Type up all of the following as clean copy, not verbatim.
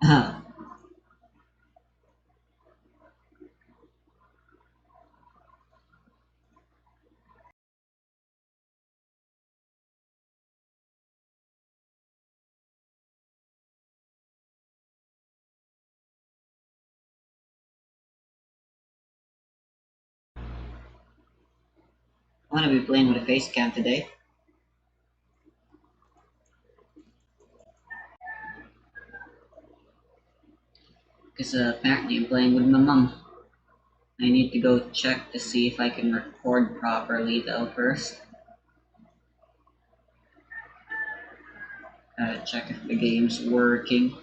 I want to be playing with a face cam today. Because apparently I'm playing with my mom. I need to go check to see if I can record properly though first. Gotta check if the game's working.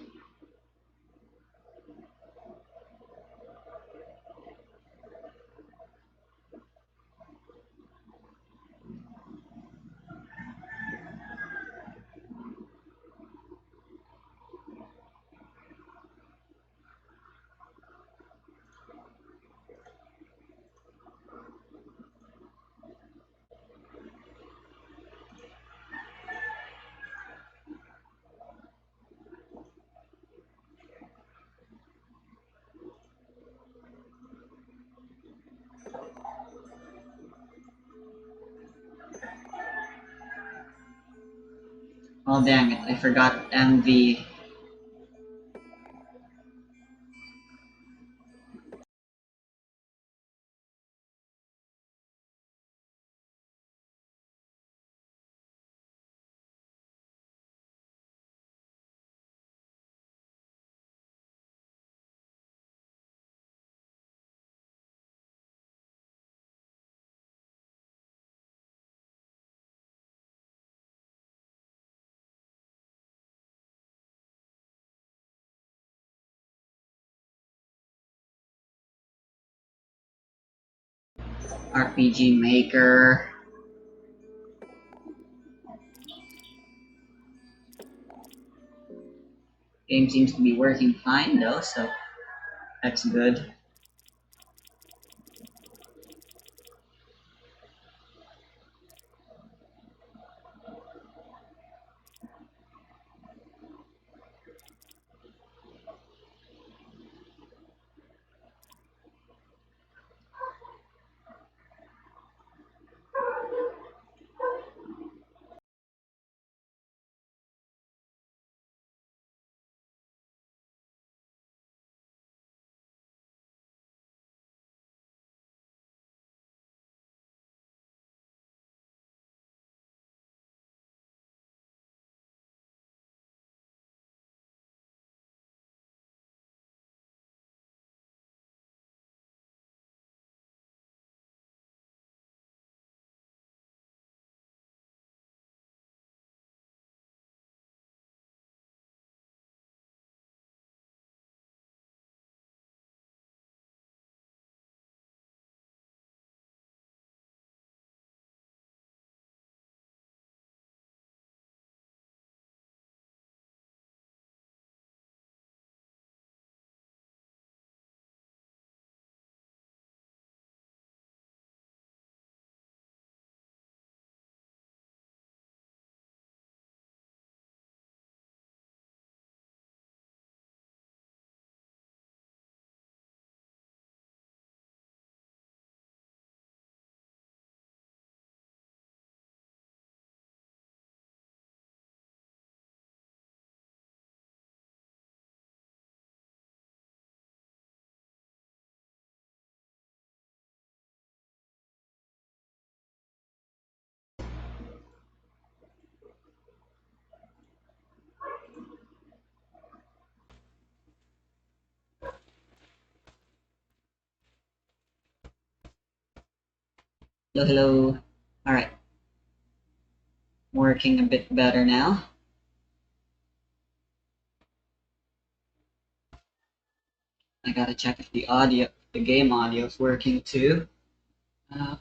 Oh dang it, I forgot MV. RPG Maker. Game seems to be working fine though, so that's good. Hello, hello. Alright, working a bit better now. I gotta check if the game audio is working too. Uh,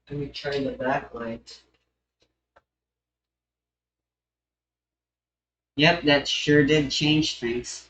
Let me try the backlight. Yep, that sure did change things.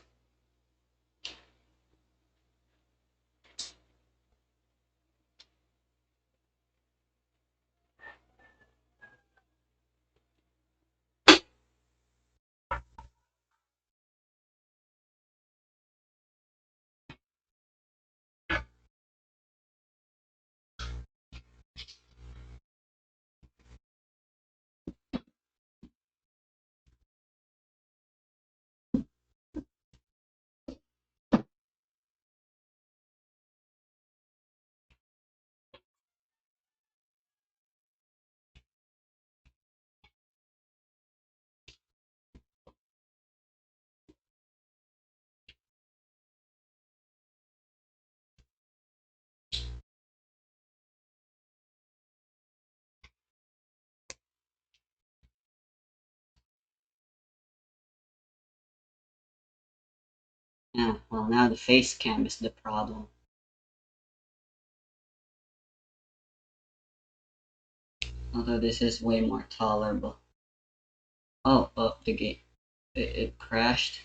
Yeah, well now the face cam is the problem. Although this is way more tolerable. Oh, the game. It crashed.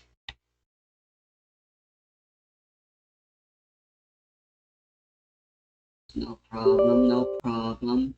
No problem, no problem.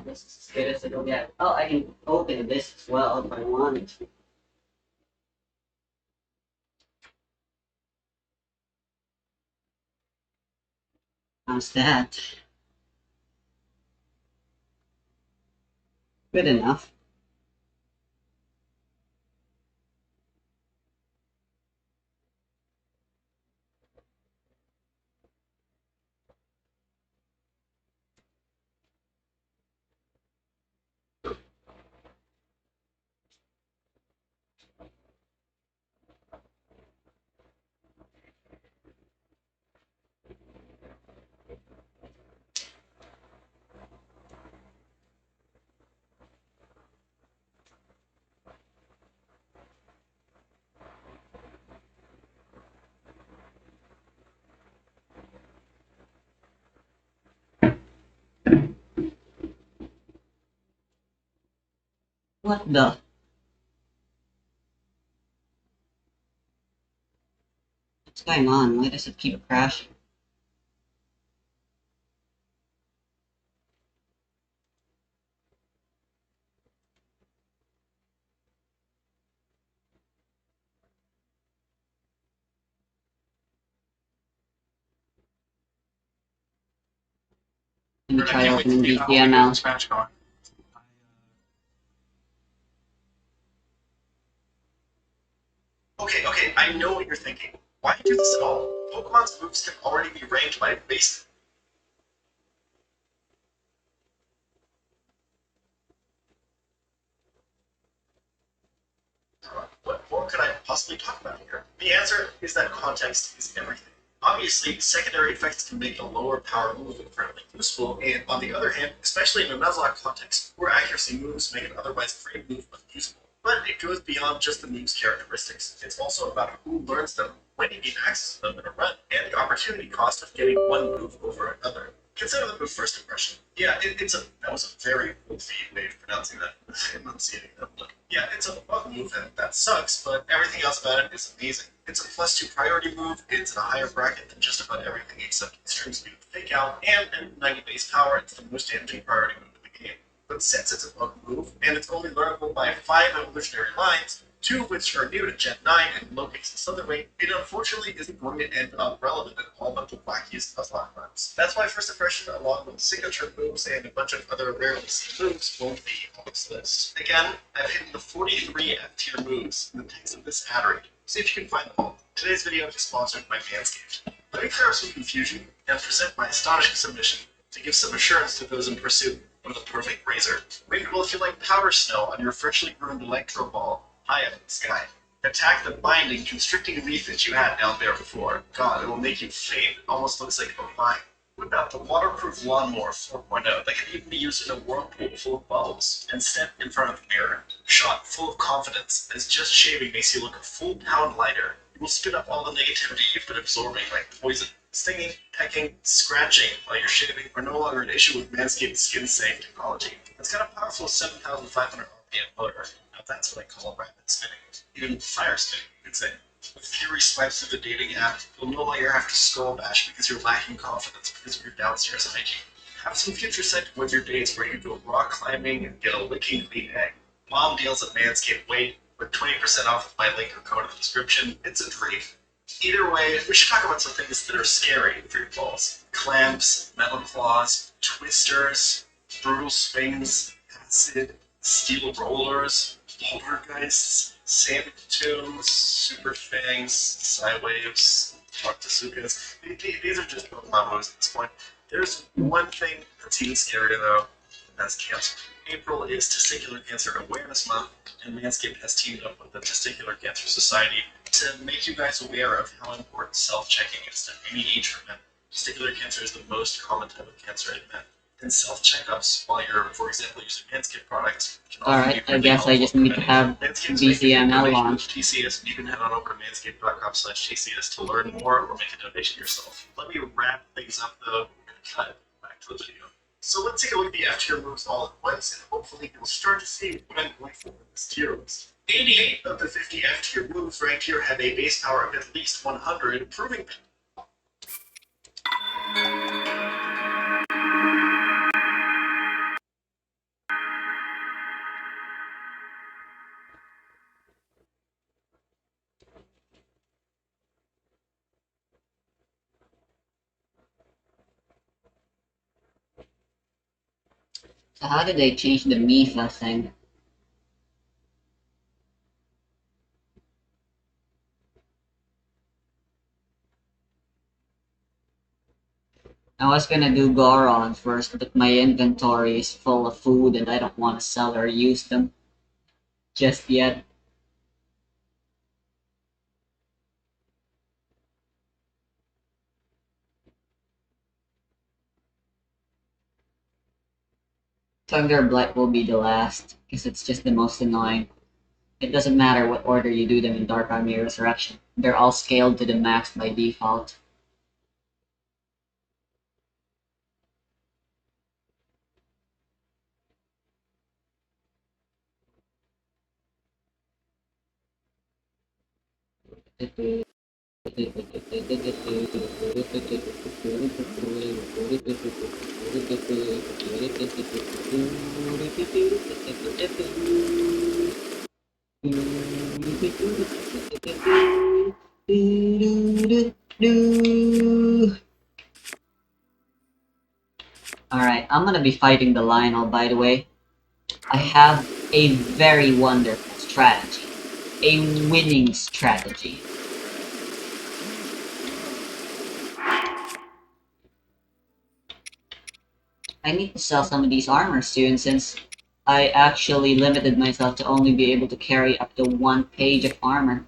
This is as good as it'll get. Oh, I can open this as well if I want. How's that? Good enough. What the? What's going on? Why does it keep crashing? Let me try opening BTML. Okay, I know what you're thinking. Why do this at all? Pokemon's moves can already be ranged by base. What more could I possibly talk about here? The answer is that context is everything. Obviously, secondary effects can make a lower power move incredibly useful, and on the other hand, especially in a Nuzlocke context, where accuracy moves make an otherwise free move unusable. But it goes beyond just the move's characteristics. It's also about who learns them, when you gain access to them in a run, and the opportunity cost of getting one move over another. Consider the move first impression. Yeah, that was a very goofy way of pronouncing that, enunciating that. But yeah, it's a bug move and that sucks, but everything else about it is amazing. It's a +2 priority move, it's in a higher bracket than just about everything except Extreme Speed Fake Out, and at 90 base power, it's the most damaging priority move in the game. But since it's a bug move, and it's only learnable by 5 evolutionary lines, 2 of which are new to Gen 9 and locates in Southern Wing, it unfortunately isn't going to end up relevant in all but the wackiest Nuzlocke runs. That's why First Impression, along with signature moves and a bunch of other rarely seen moves, won't be on this list. Again, I've hidden the 43 F-tier moves in the text of this ad read. See if you can find them all. Today's video is sponsored by Manscaped. Let me clear up some confusion and present my astonishing submission to give some assurance to those in pursuit of the perfect razor. Maybe it will feel like powder snow on your freshly groomed electro ball high up in the sky. Attack the binding, constricting leaf that you had down there before. God, it will make you faint. It almost looks like a vine. Whip out the waterproof lawnmower 4.0 that can even be used in a whirlpool full of bubbles, and step in front of the mirror, shot full of confidence, as just shaving makes you look a full pound lighter. You will spit up all the negativity you've been absorbing like poison. Stinging, pecking, scratching while you're shaving are no longer an issue with Manscaped skin-safe technology. It's got a powerful 7,500 RPM motor. Now that's what I call rapid spinning. Even fire spinning, you could say. With fury swipes through the dating app, you'll no longer have to skull bash because you're lacking confidence because of your downstairs hygiene. Have some future sight towards your days where you go rock climbing and get a licking clean egg. Mom deals at Manscaped Wait with 20% off with my link or code in the description. It's a dream. Either way, we should talk about some things that are scary for your balls. Clamps, metal claws, twisters, brutal swings, acid, steel rollers, poltergeists, Sabertoons, super fangs, Psywaves, Octasukas. These are just Pokemon moves at this point. There's one thing that's even scarier though, and that's cancer. April is Testicular Cancer Awareness Month, and Manscaped has teamed up with the Testicular Cancer Society to make you guys aware of how important self-checking is to any age for men. Testicular cancer is the most common type of cancer in men. And self-checkups while you're, for example, using Manscaped products can often Alright, be I really guess I helpful just for need to many. have Manscaped's making a BCML donation launched. to TCS. You can head on over to manscaped.com/TCS to learn more or make a donation yourself. Let me wrap things up though and cut back to the video. So let's take a look at the F tier moves all at once, and hopefully you'll start to see what I'm going for in this tier list. 88 of the 50 F tier moves ranked here have a base power of at least 100, proving So how did they change the Mifa thing? I was gonna do Goron first, but my inventory is full of food and I don't want to sell or use them just yet. Thunderblight will be the last, because it's just the most annoying. It doesn't matter what order you do them in Dark Army Resurrection. They're all scaled to the max by default. Alright, I'm gonna be fighting the Lionel, by the way. I have a very wonderful strategy. A winning strategy. I need to sell some of these armors soon since I actually limited myself to only be able to carry up to 1 page of armor.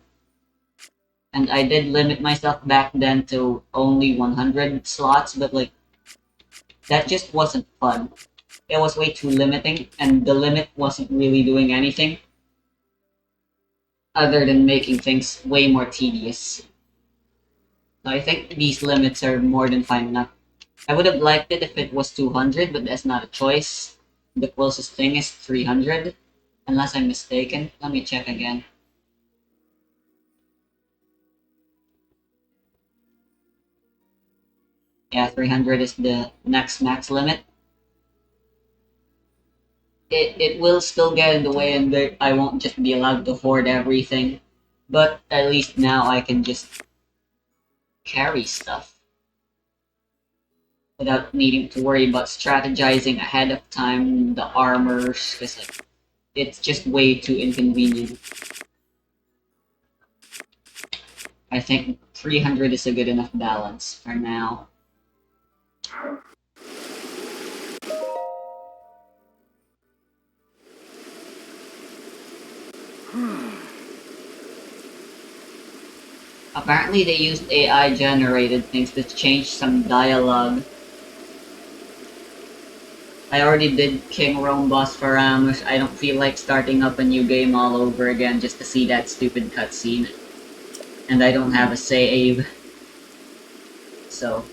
And I did limit myself back then to only 100 slots, but like, that just wasn't fun. It was way too limiting, and the limit wasn't really doing anything other than making things way more tedious. So I think these limits are more than fine enough. I would have liked it if it was 200, but that's not a choice. The closest thing is 300, unless I'm mistaken. Let me check again. Yeah, 300 is the next max limit. It will still get in the way and I won't just be allowed to hoard everything. But at least now I can just carry stuff without needing to worry about strategizing ahead of time the armors, because like, it's just way too inconvenient. I think 300 is a good enough balance for now. Apparently they used AI generated things to change some dialogue. I already did King Rome Boss for Ambush. I don't feel like starting up a new game all over again just to see that stupid cutscene. And I don't have a save. So.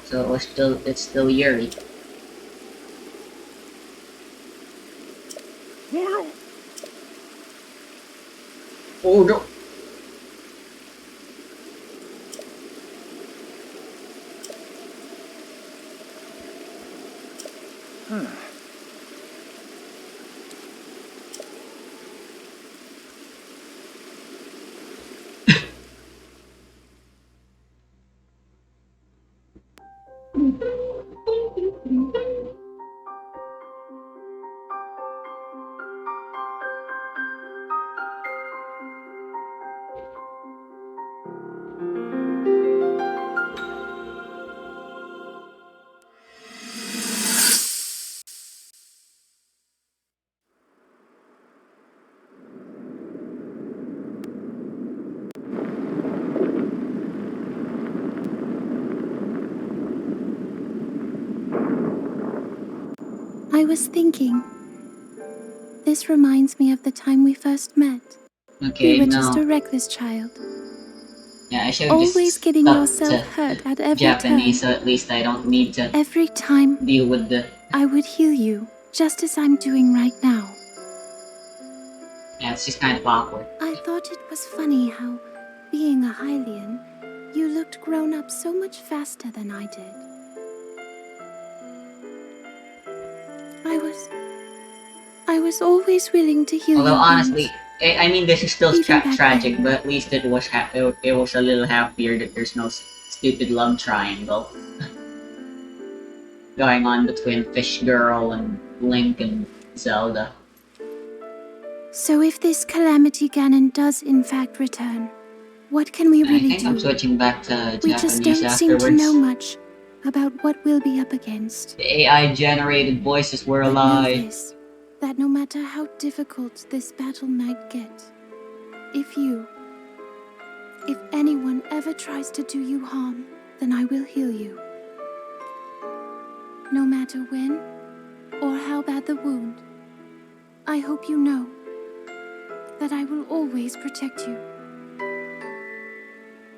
So it's still Yuri. Oh no! I was thinking. This reminds me of the time we first met. Okay, You were just no. a reckless child. Yeah, I should Always just getting stuck yourself to hurt at every Japanese, turn. so at least I don't need to Every time deal with the. I would heal you, just as I'm doing right now. Yeah, it's just kind of awkward. I thought it was funny how, being a Hylian, you looked grown up so much faster than I did. I was always willing to heal Although your honestly, wounds. I mean this is still Even back tragic, then. but at least it was it was a little happier that there's no stupid love triangle going on between Fish Girl and Link and Zelda. So if this Calamity Ganon does in fact return, what can we I really think I'm do? switching back to We just Japanese don't seem to know afterwards. much about what we'll be up against. The AI generated voices were a But know lie. this, that no matter how difficult this battle might get, if anyone ever tries to do you harm, then I will heal you. No matter when or how bad the wound, I hope you know that I will always protect you.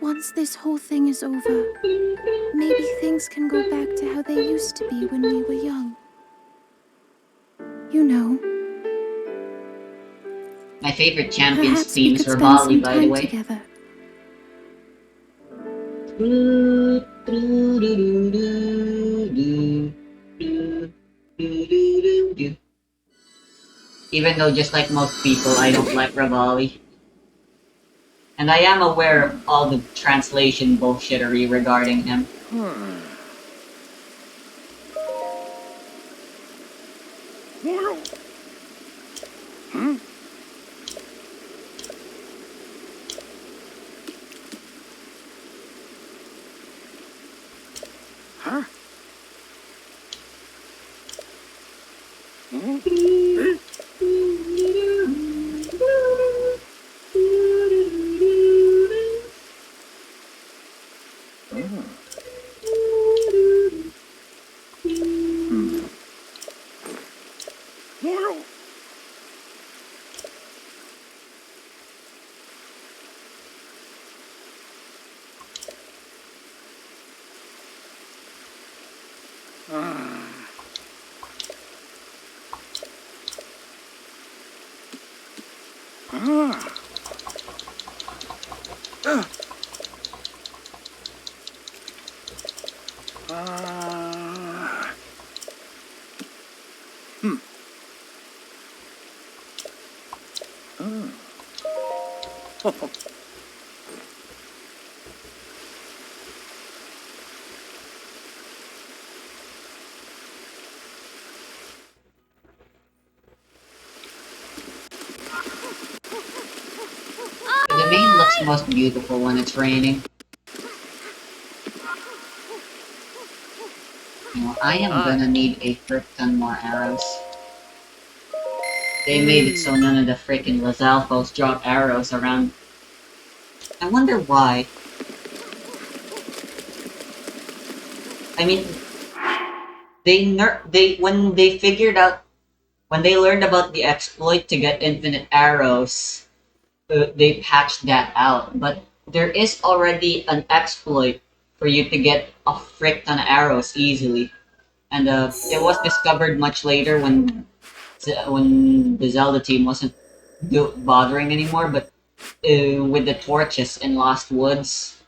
Once this whole thing is over, maybe things can go back to how they used to be when we were young. You know. My favorite Champions Perhaps we themes could were spend volley, some by the time way. together. Even though, just like most people, I don't like Rivali. And I am aware of all the translation bullshittery regarding him. main looks most beautiful when it's raining. You know, I am gonna need a frick ton more arrows. They made it so none of the freaking Lizalfos drop arrows around. I wonder why. I mean, when they figured out, when they learned about the exploit to get infinite arrows, they patched that out. But there is already an exploit for you to get a frick ton of arrows easily, and it was discovered much later when the Zelda team wasn't bothering anymore. But with the torches in Lost Woods,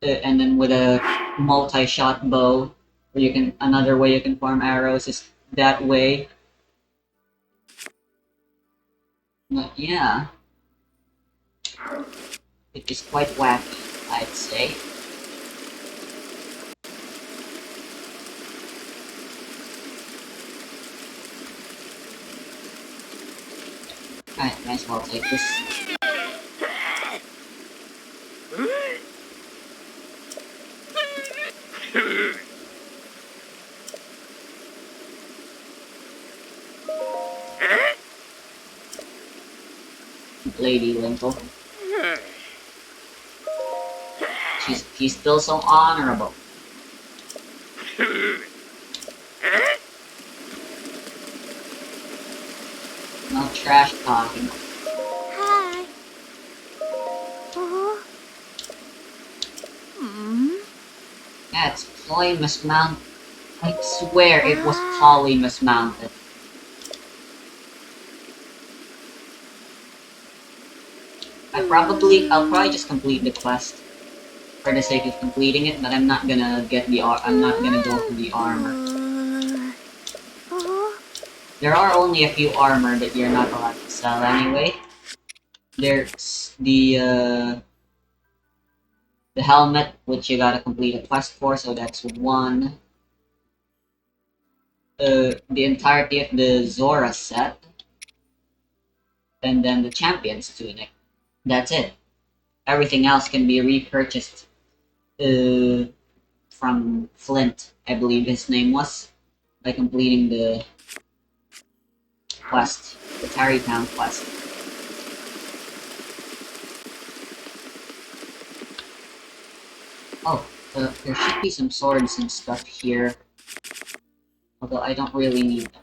and then with a multi-shot bow, where you can another way you can farm arrows is that way. But yeah, it is quite wacky, I'd say. Alright, might as well take this. Lady Linkle. He's still so honorable. No trash talking. Hi. Oh. Yeah, it's Ploy mismounted. I swear it was Polly mismounted. I'll probably just complete the quest for the sake of completing it, but I'm not gonna go for the armor. There are only a few armor that you're not allowed to sell anyway. There's the helmet, which you gotta complete a quest for, so that's one. The entirety of the Zora set, and then the Champion's Tunic. That's it. Everything else can be repurchased from Flint, I believe his name was, by completing the quest, the Tarrytown quest. Oh, there should be some swords and stuff here, although I don't really need them.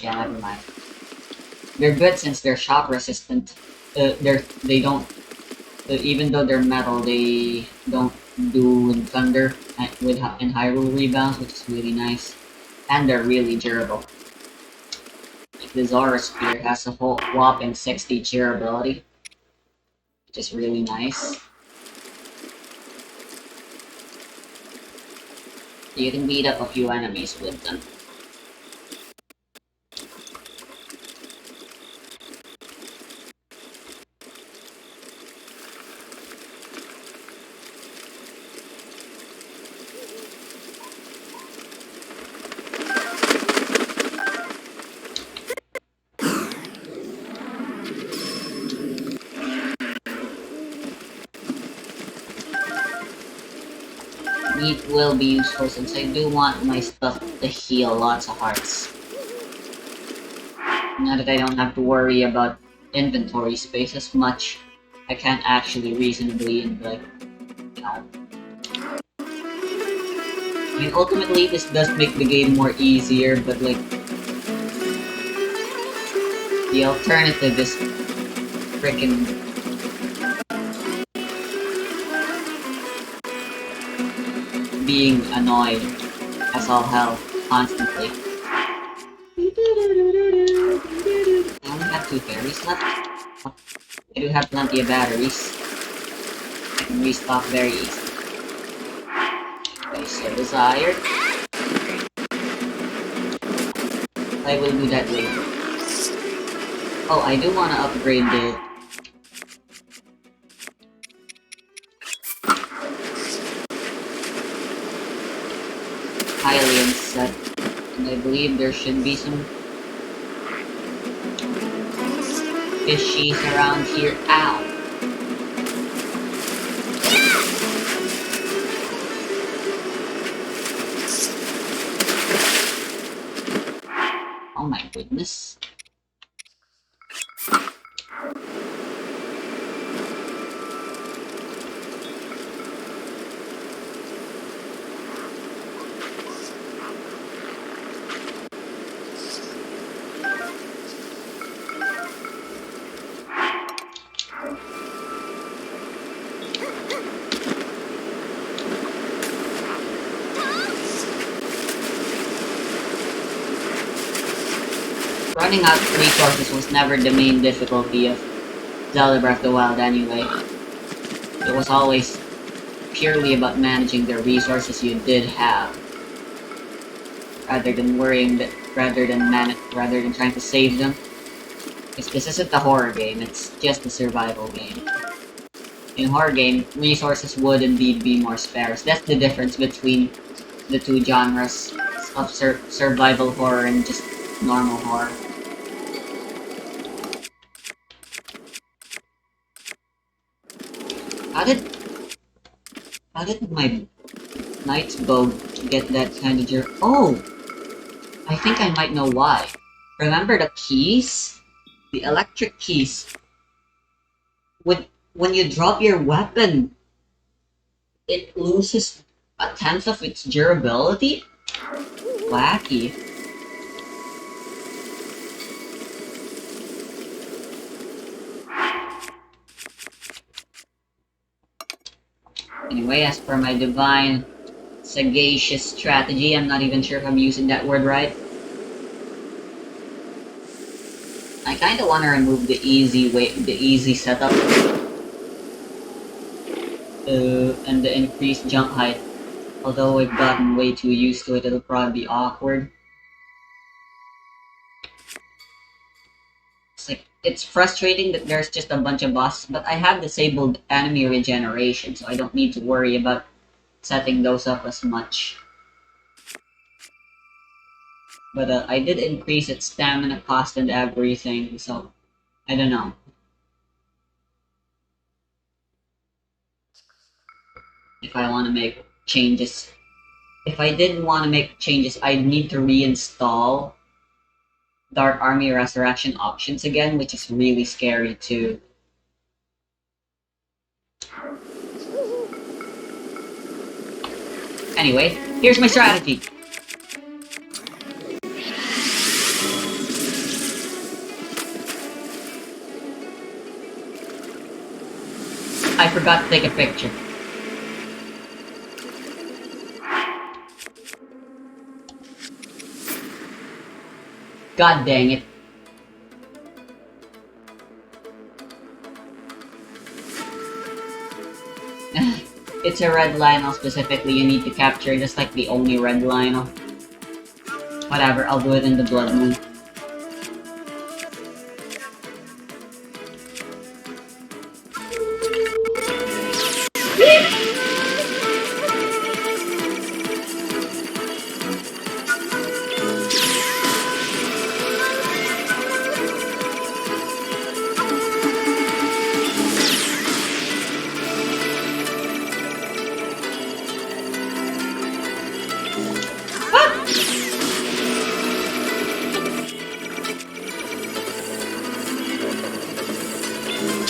Yeah, never mind. They're good since they're shock resistant. They don't, even though they're metal, they don't do thunder in Hyrule rebounds, which is really nice, and they're really durable. Like the Zora Spear has a whole whopping 60 durability, which is really nice. You can beat up a few enemies with them. Meat will be useful since I do want my stuff to heal lots of hearts. Now that I don't have to worry about inventory space as much, I can actually reasonably, like, you know... I mean, ultimately, this does make the game more easier, but, like... the alternative is frickin' being annoyed as all hell constantly. I only have 2 berries left. I do have plenty of batteries. I can restock very easily. Okay, so desired. I will do that later. Oh, I do want to upgrade the Hylian set, and I believe there should be some fishies around here. Ow! Oh my goodness. Running out of resources was never the main difficulty of Zelda Breath of the Wild anyway. It was always purely about managing the resources you did have, rather than trying to save them. Because this isn't a horror game, it's just a survival game. In horror game, resources would indeed be more scarce. That's the difference between the two genres of survival horror and just normal horror. How did my knight's bow get that kind of jerk? Oh! I think I might know why. Remember the keys? The electric keys. When you drop your weapon, it loses a tenth of its durability? Wacky. Anyway, as per my divine sagacious strategy, I'm not even sure if I'm using that word right. I kinda wanna remove the easy setup. And the increased jump height. Although I've gotten way too used to it, it'll probably be awkward. It's frustrating that there's just a bunch of bosses, but I have disabled enemy regeneration, so I don't need to worry about setting those up as much. But I did increase its stamina cost and everything, so I don't know. If I want to make changes. If I didn't want to make changes, I'd need to reinstall Dark Army Resurrection options again, which is really scary too. Anyway, here's my strategy. I forgot to take a picture. God dang it. It's a red Lionel specifically you need to capture, just like the only red Lionel. Whatever, I'll do it in the Blood Moon.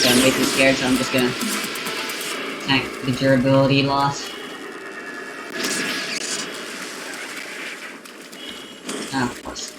I'm way too scared, so I'm just gonna tank the durability loss. Oh, of course.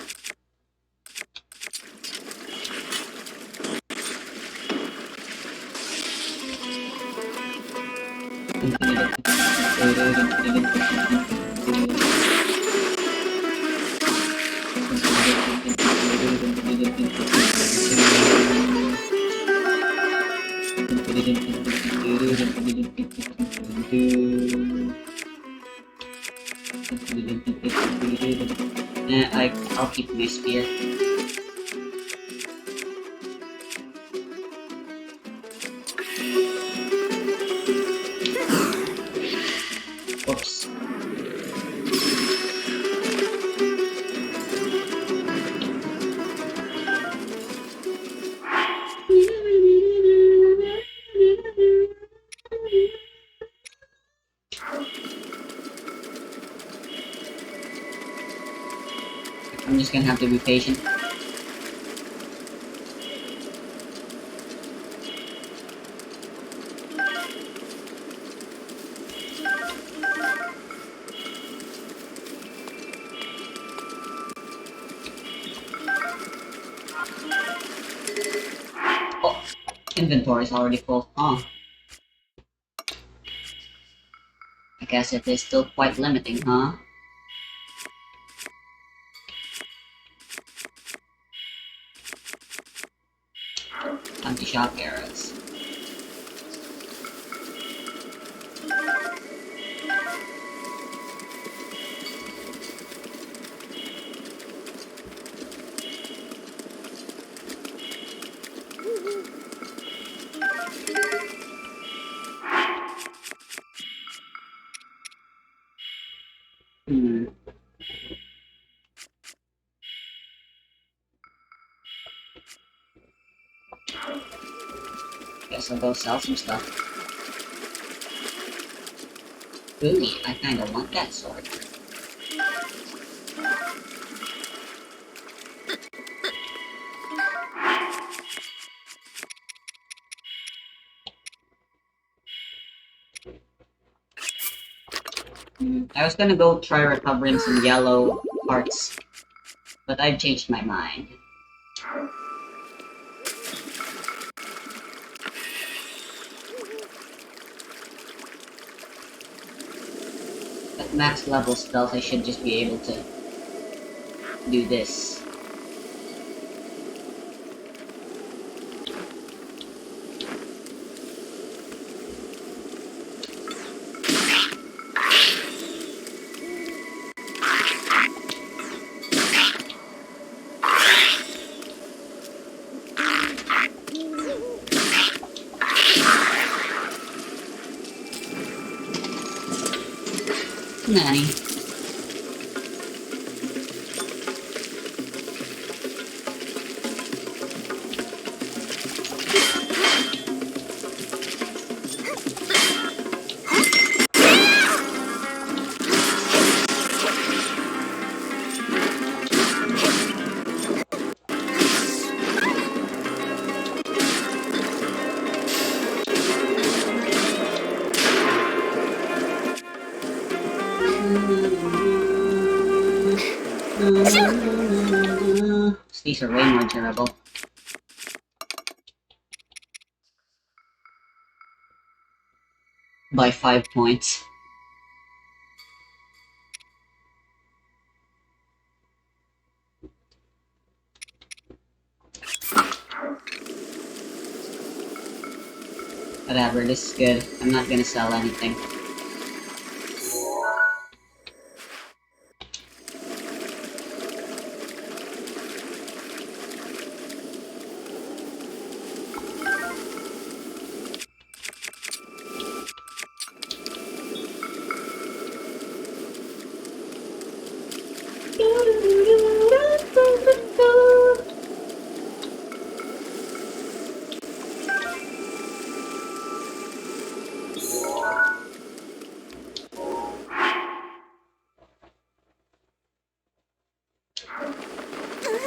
I'll keep my spear. Oops. just gonna have to be patient. Oh, inventory's already full, huh? I guess it is still quite limiting, huh? Anti-shock arrows. Hmm. Guess I'll go sell some stuff. Ooh, I kinda want that sword. I was gonna go try recovering some yellow parts, but I've changed my mind. At max level spells, I should just be able to do this. Nanny. These are way more durable. By 5 points. Whatever, this is good. I'm not gonna sell anything.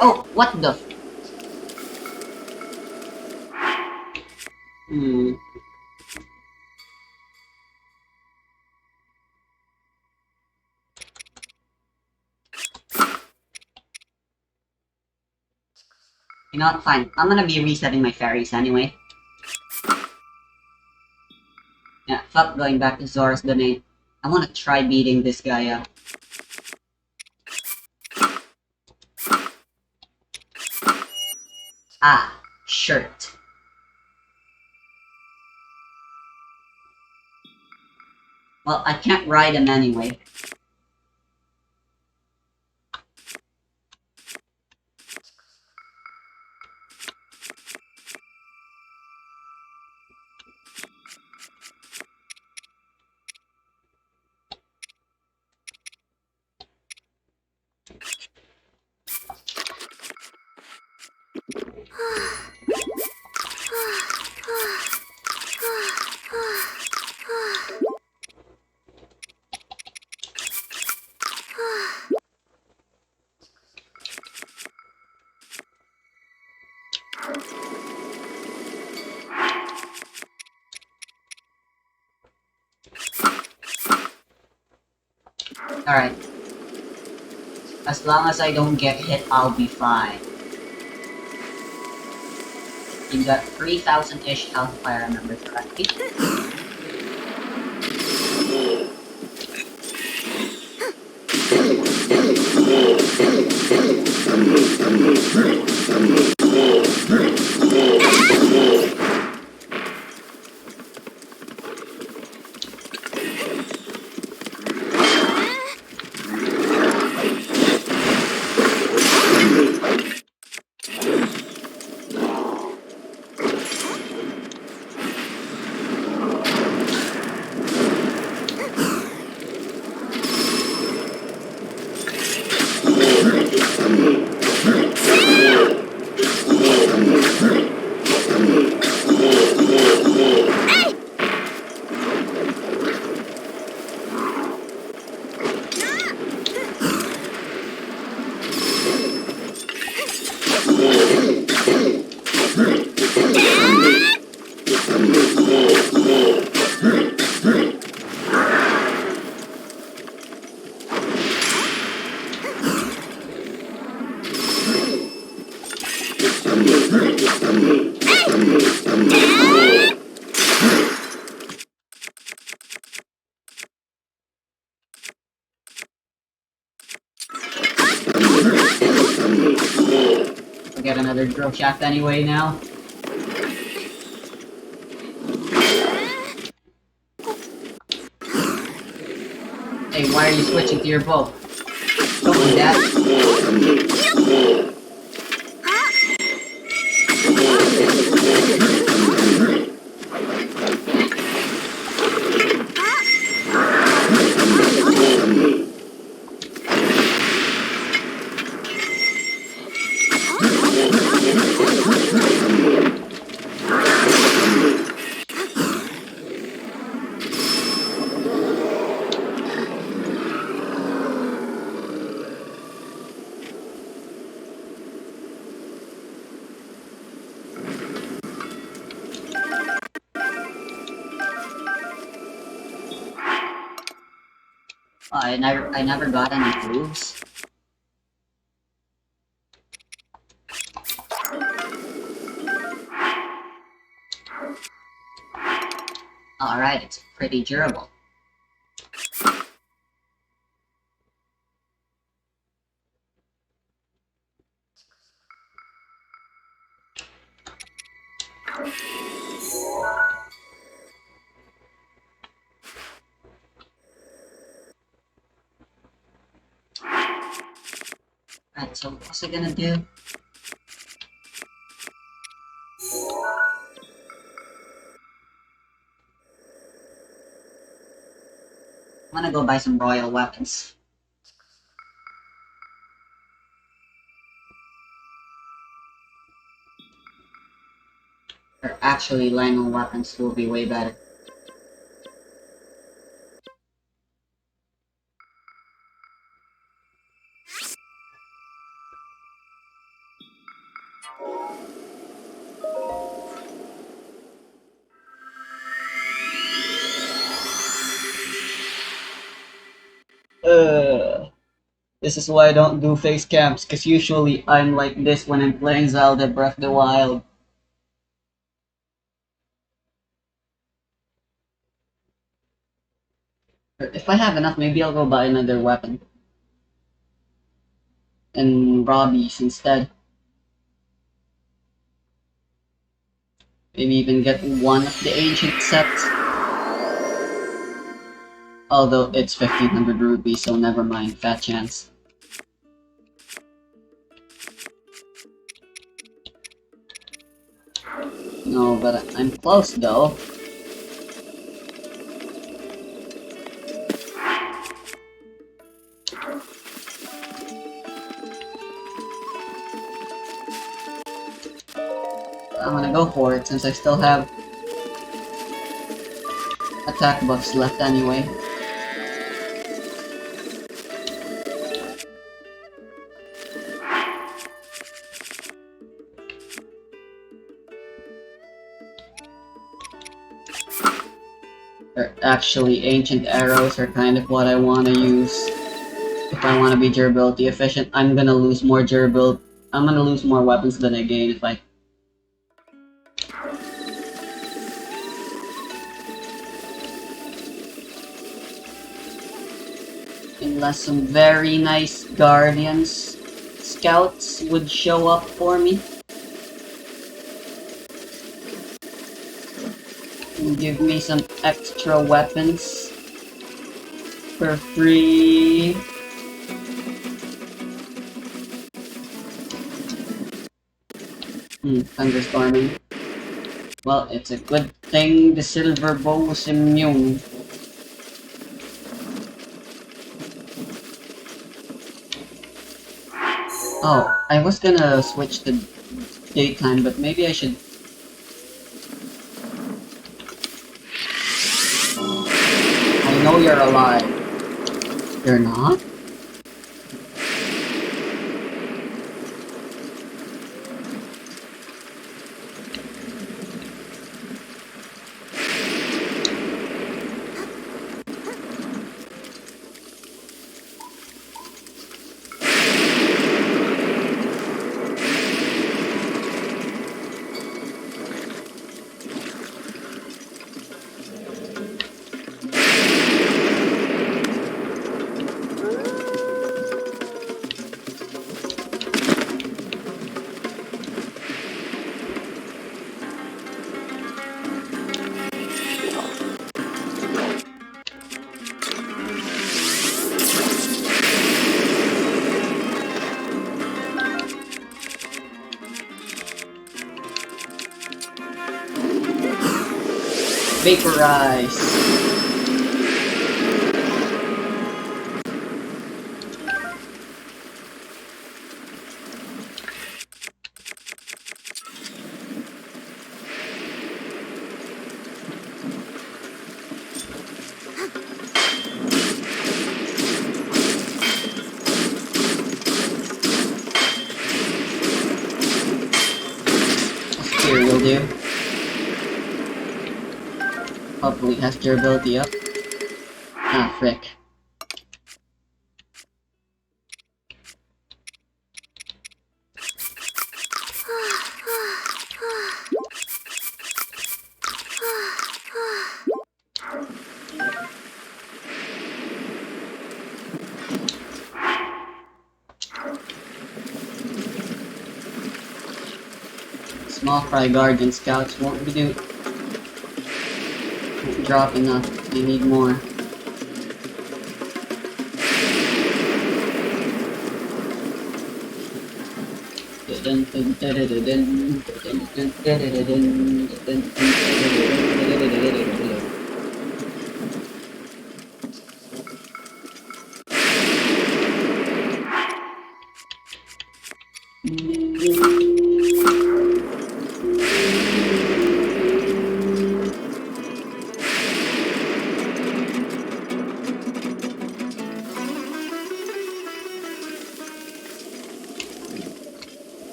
Oh, what the? Hmm. You know what? Fine. I'm gonna be resetting my fairies anyway. Yeah, fuck going back to Zora's domain. I wanna try beating this guy up. Ah, shirt. Well, I can't ride him anyway. Alright. As long as I don't get hit, I'll be fine. You got 3,000-ish health if I remember correctly. We'll get another drill shaft anyway now. Hey, why are you switching to your bow? Don't do that. Oh, I never got any moves. Alright, it's pretty durable. Alright, so what's it gonna do? I'm gonna go buy some royal weapons. Or actually, Langle weapons will be way better. This is why I don't do face camps, because usually I'm like this when I'm playing Zelda Breath of the Wild. If I have enough, maybe I'll go buy another weapon. And Robbie's instead. Maybe even get one of the ancient sets. Although it's 1500 rupees, so never mind, fat chance. No, but I'm close though. I'm gonna go for it since I still have attack buffs left anyway. Actually, ancient arrows are kind of what I want to use. if I want to be durability efficient, I'm gonna lose more durability. I'm gonna lose more weapons than I gain if I. Unless some very nice guardians scouts would show up for me and give me some extra weapons for free. Thunderstorming. Well, it's a good thing the silver bow was immune. Oh, I was gonna switch to daytime, but maybe I should. I know you're alive. You're not? Vaporize. Here will do. Hopefully it has durability up. Ah, frick. Small fry guardian scouts won't drop enough. They need more.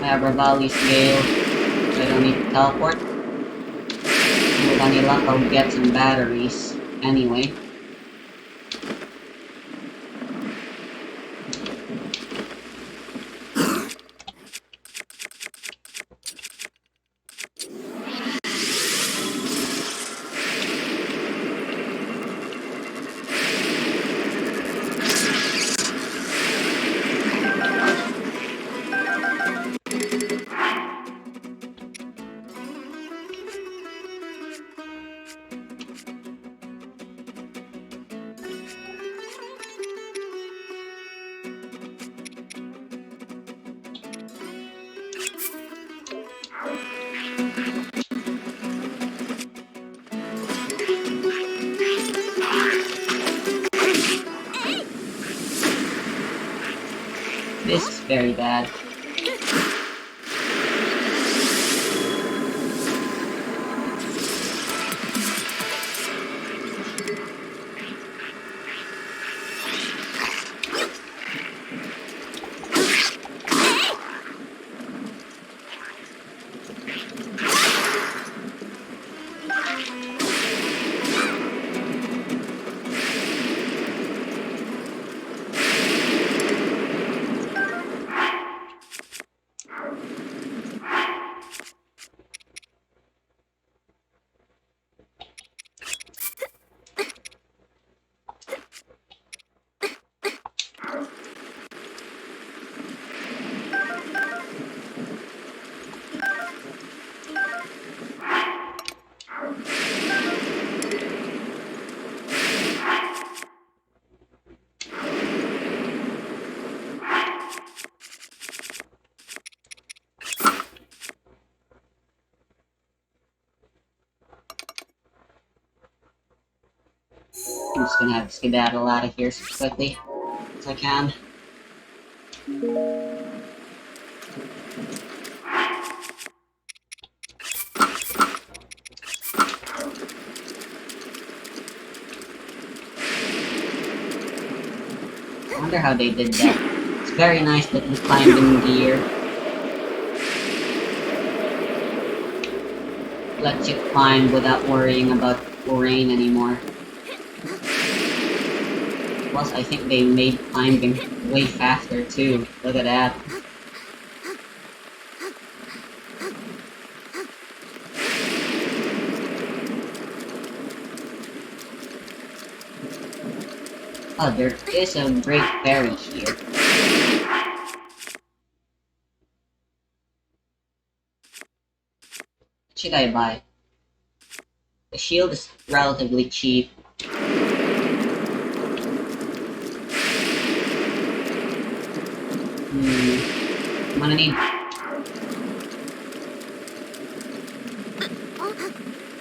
I have Revali's Gale, so I don't need to teleport. With any luck, I'll get some batteries anyway. This is very bad. I'm just gonna have to skedaddle out of here as quickly as I can. I wonder how they did that. It's very nice that you climbed in gear. Lets you climb without worrying about rain anymore. Plus, I think they made climbing way faster too. Look at that. Oh, there is a great berry here. What should I buy? The shield is relatively cheap. I'm gonna need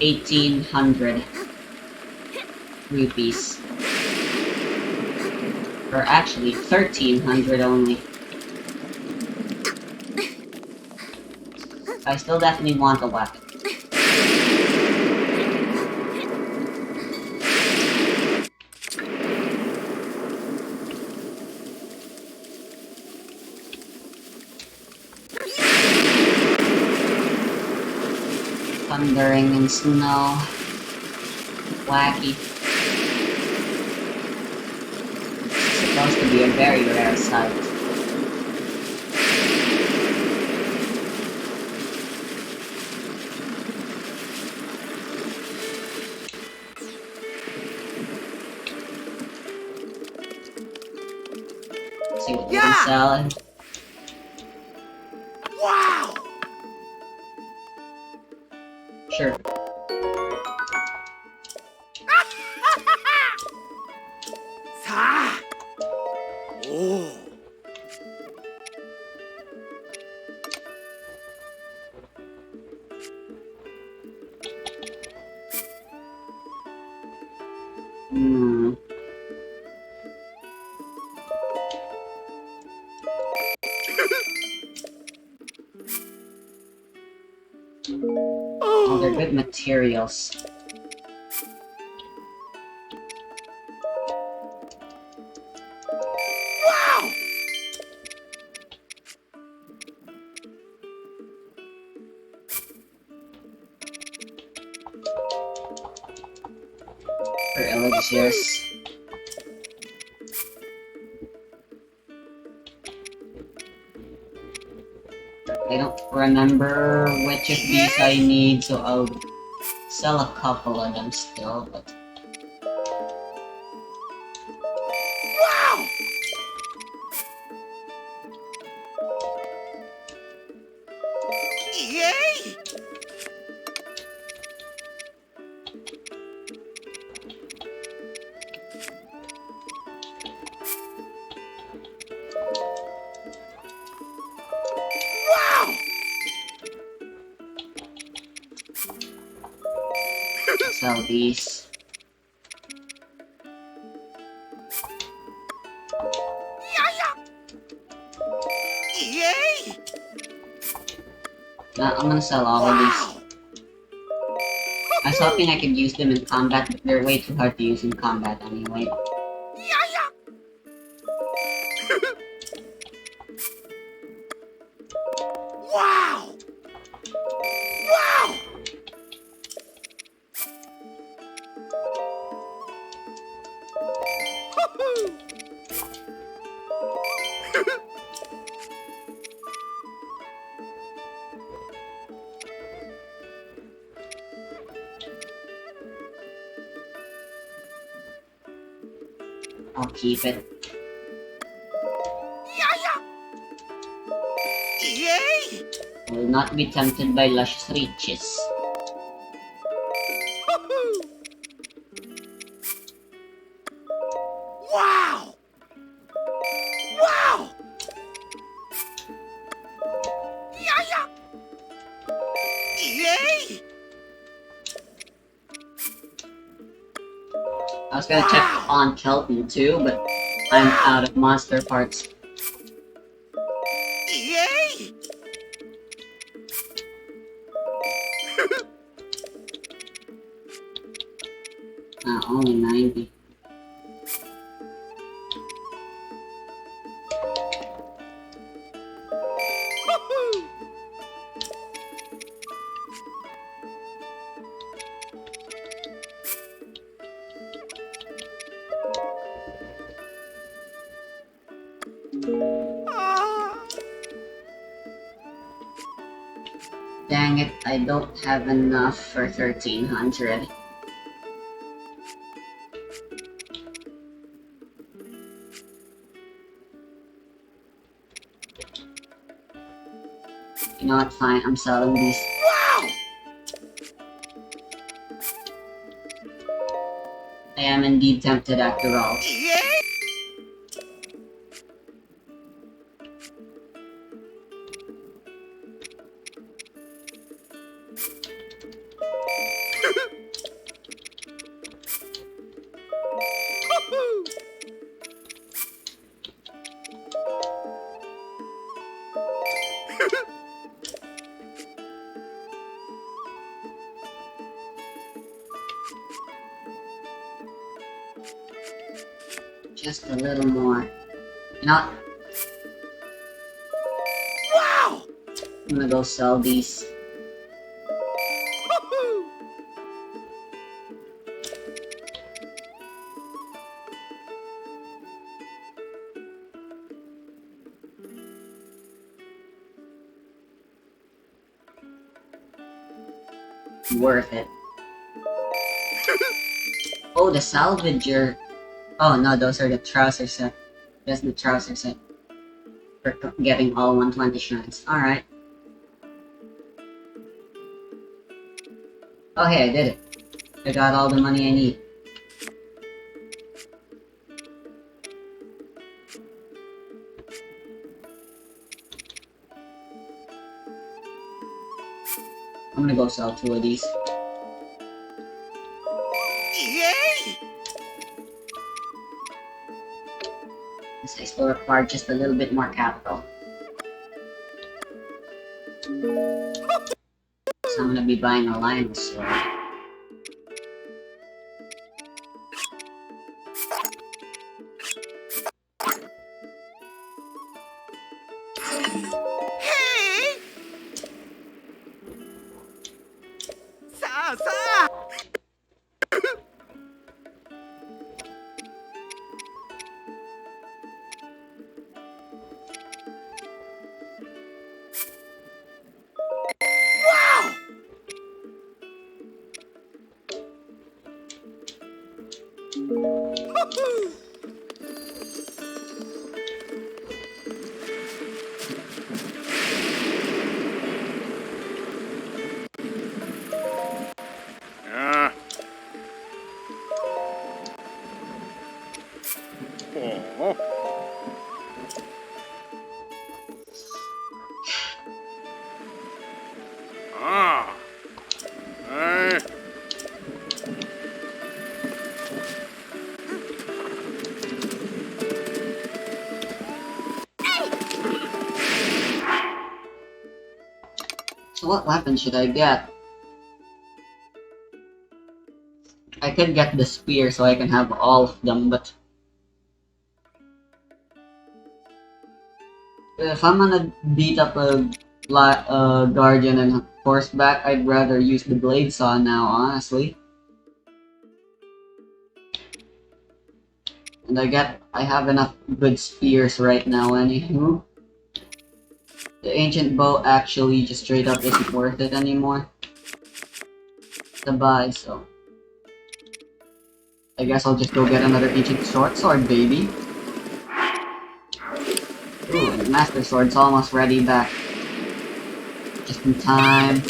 1,800 rupees. Or actually, 1,300 only. I still definitely want a weapon. Thundering and snow. Wacky. It's supposed to be a very rare sight. Let's see what we can sell. Wow! Sure. 사! 오! Hmm. Oh, they're good materials. Wow! For elixirs. I don't remember which of these I need, so I'll sell a couple of them still, but... Wow! Yay! Wow! Sell these. Yay! I'm gonna sell all of these. Wow! I was hoping I could use them in combat, but they're way too hard to use in combat anyway. Wow! Wow! I'll keep it. Yay! I will not be tempted by luscious riches. Wow! Wow! Yay! I was gonna check on Kelton too, but I'm out of monster parts. Yay! Only 90. Woohoo! Ah. Dang it, I don't have enough for 1300. You know what, fine, I'm selling these. Wow! I am indeed tempted after all. Yay! Woohoo! Just a little more. You know what? Wow! I'm gonna go sell these. Woohoo! Worth it. Oh, the salvager. Oh no, those are the trouser set. That's the trouser set. For getting all 120 shrines. Alright. Oh hey, I did it. I got all the money I need. I'm gonna go sell 2 of these. Yay! This I still require just a little bit more capital. So I'm gonna be buying a Lion's sword. Hey! Sa! Wow! Woohoo! Oh. Ah. Hey. So what weapon should I get? I could get the spear so I can have all of them, but if I'm gonna beat up a guardian and horseback, I'd rather use the blade saw now, honestly. And I have enough good spears right now, anywho. The ancient bow actually just straight up isn't worth it anymore to buy, so I guess I'll just go get another ancient short sword, baby. Ooh, and the master sword's almost ready back. Just in time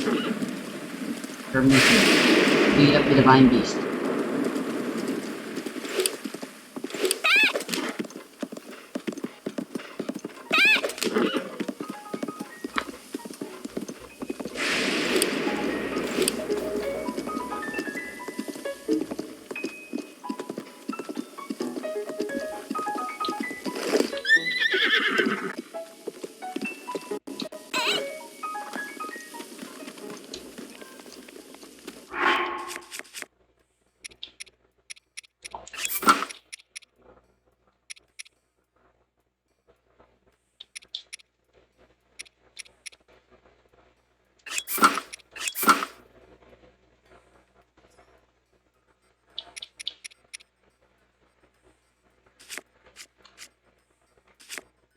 for me to beat up the divine beast.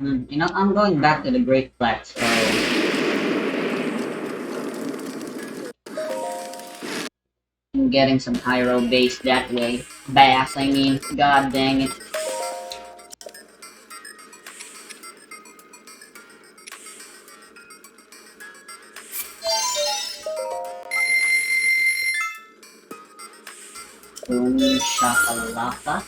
You know, I'm going back to the Great Plateau. I'm getting some Hyro base that way. Bass, I mean. God dang it. Boom shakalaka.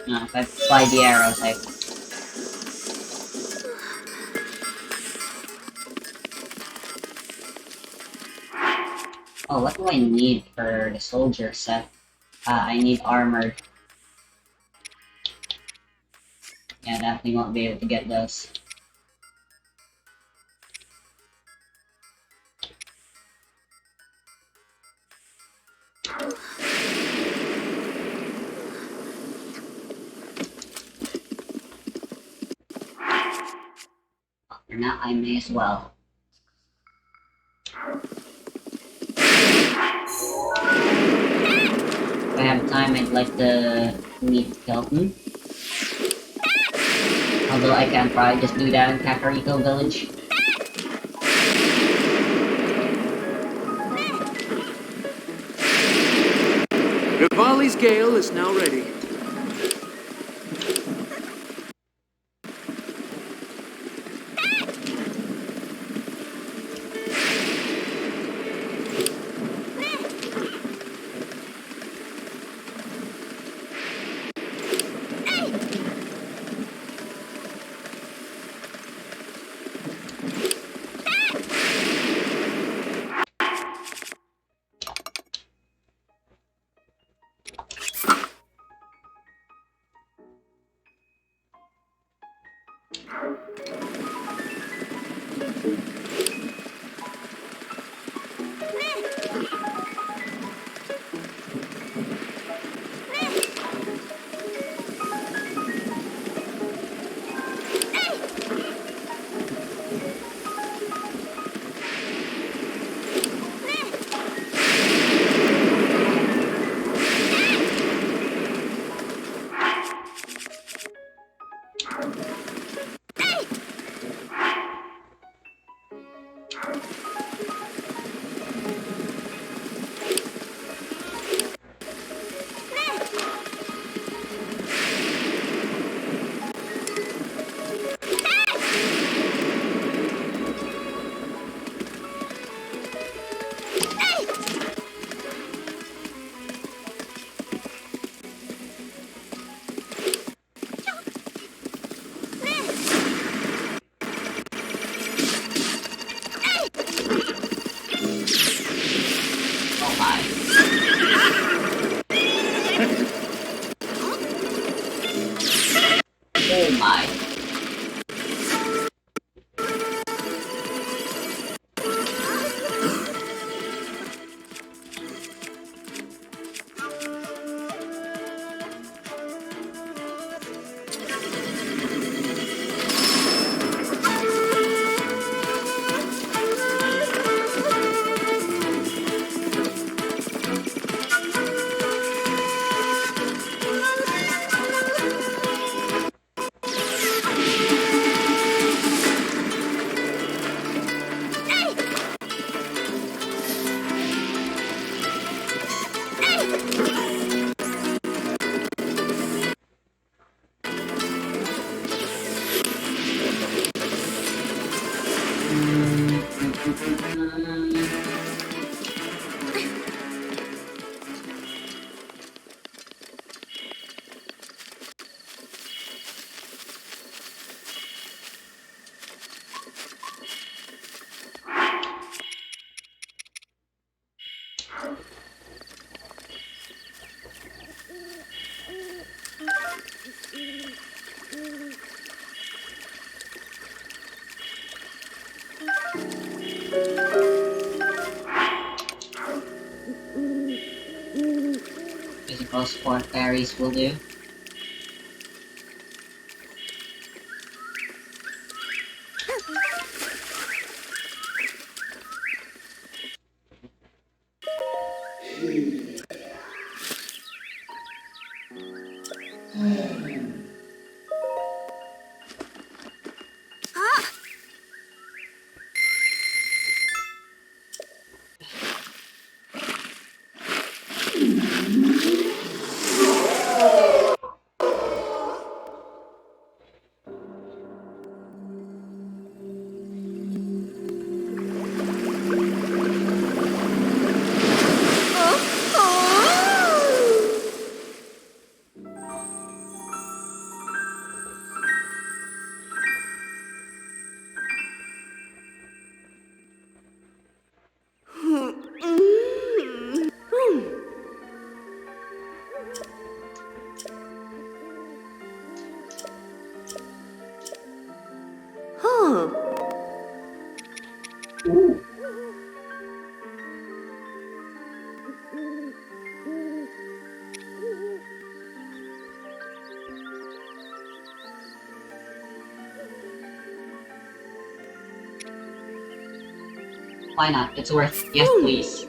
No, if I fly the arrows, I... Oh, what do I need for the soldier set? I need armored. Yeah, definitely won't be able to get those. For now, I may as well. If I have time, I'd like to meet Kelton. Although I can probably just do that in Kakariko Village. Rivali's Gale is now ready. Oh my. Oh my. I suppose 4 fairies will do. Why not? It's worth. Yes, please.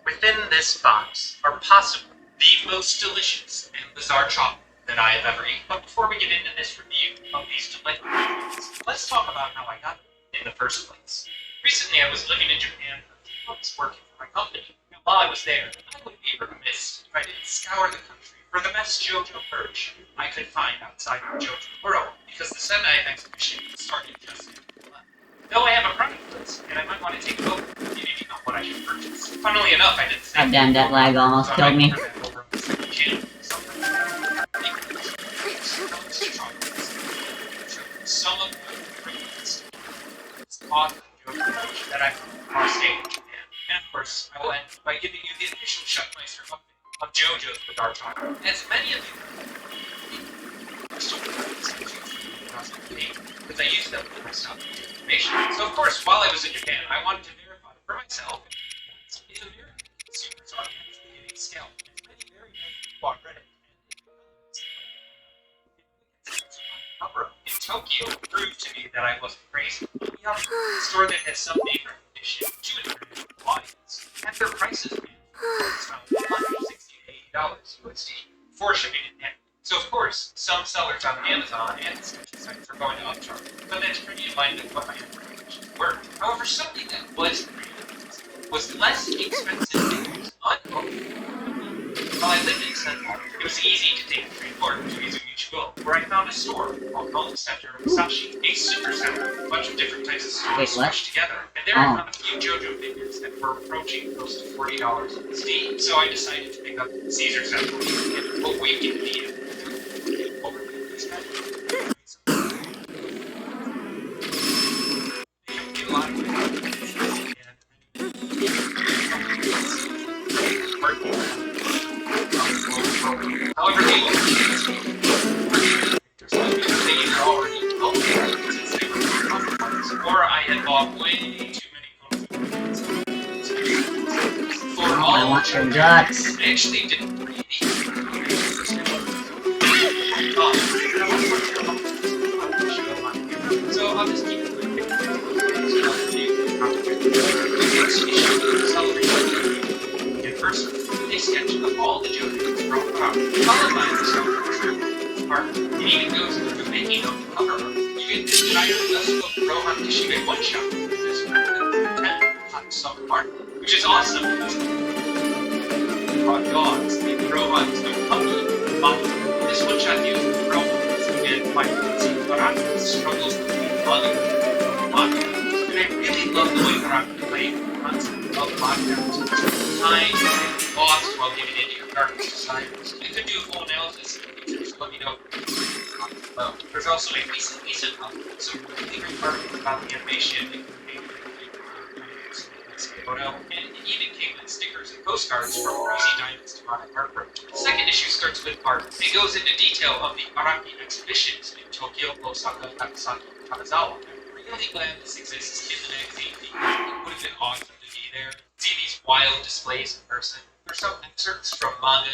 Within this box are possibly the most delicious and bizarre chocolate that I have ever eaten. But before we get into this review of these delicious treats, let's talk about how I got them in the first place. Recently, I was living in Japan for a few months working for my company, and while I was there, I would be remiss if I didn't scour the country for the best JoJo merch I could find outside of JoJo World, because the Sendai exhibition started just after I left. Though I have a product list, and I might want to take a look at maybe not what I should purchase. Funnily enough, I did the same. God damn, that lag almost So I killed me. might turn that over on the second channel. Some of the ingredients awesome JoJo that I found on stage in Japan. And of course, I will end by giving you the official Chefmeister update of JoJo's Bizarre Chocolate. As many of you are still because I used them for my stuff information. So of course, while I was in Japan, I wanted to verify for myself if American consumers are actually getting scalped. As many very many people on Reddit in Tokyo proved to me that I wasn't crazy. We have a store that has some name recognition to an international audience, and their prices range from $160 to $80 USD for shipping in hand. So of course, some sellers on Amazon and such sites are going to upcharge, but that's pretty in line with what my expectations were. However, something that was less expensive than use uncooked. While I lived in Central, it was easy to take the train north to Izumichi, where I found a store called Home Center Musashi, a super center with a bunch of different types of stores Wait, what? smushed together. And there I found a few JoJo figures that were approaching close to $40 USD. So I decided to pick up Caesar Central and awaken the However, the older kids because they either already owned it since they were counterparts, or I had bought way too many for all I want your guts. I actually didn't read so I'll just keep it in person. They sketched up all the JoJo's from followed by the sound part. It even goes through the making of the cover art. You get this giant Let's Go Rohan Kishibe one-shot with this 10 summer art, which is awesome. Rock dogs, the Rohan's new puppy, but this one-shot uses Rohan's and my Baraka struggles with the mother of Maka. And I really love the way Baraka played the concept of Maka. Time and lost while giving into your darkest desires. I could do a full analysis, just let me know. There's also a decent some really great articles about the animation and photo. And even came with stickers and postcards from Crazy Diamonds to Araki Heartbreak. The second issue starts with art. It goes into detail of the Araki exhibitions in Tokyo, Osaka, Nagasaki, and Kanazawa. I'm really glad this exists in the magazine because it would have been awesome to be there, see these wild displays in person. There's some excerpts from manga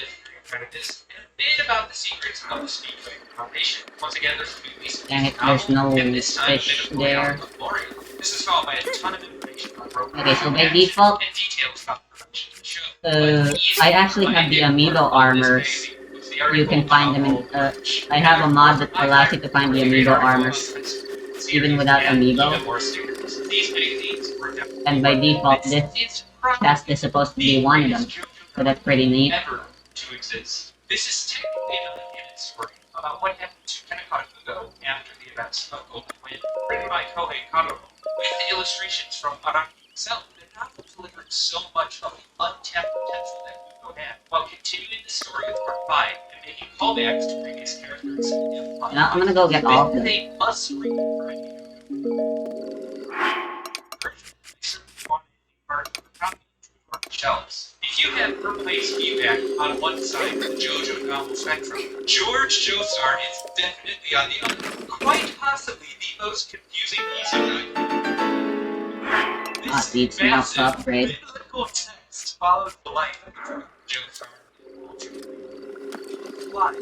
apprentice, and a bit about the secrets of the Speedway Foundation. Once again, there's a new piece of Dang it, there's no and this time fish a bit of L'Oreal there. of Gloria. This is followed by a ton of information on Roku. Okay, so by default, and details about the production of the show. I actually have the amiibo armors. You can find them in, I have a mod that allows you to find the amiibo armors, even without amiibo. And by default, this chest is supposed to be one of them, so that's pretty neat. Ever to exist. This is technically an uncanon story about what happened to Kennecotta Ugo after the events of Golden Wind, written by Kohei Kadoro, with the illustrations from Araki himself. The novel delivered so much of the untapped potential that Ugo had, while continuing the story of Part 5 and making callbacks to previous characters. Now I'm gonna go get all of them. They must read shelves. If you have per-place feedback on one side of the JoJo novel spectrum, George Joestar is definitely on the other. Quite possibly the most confusing piece of writing. Ah, needs an upgrade. Biblical text follows the life of Joestar. Why?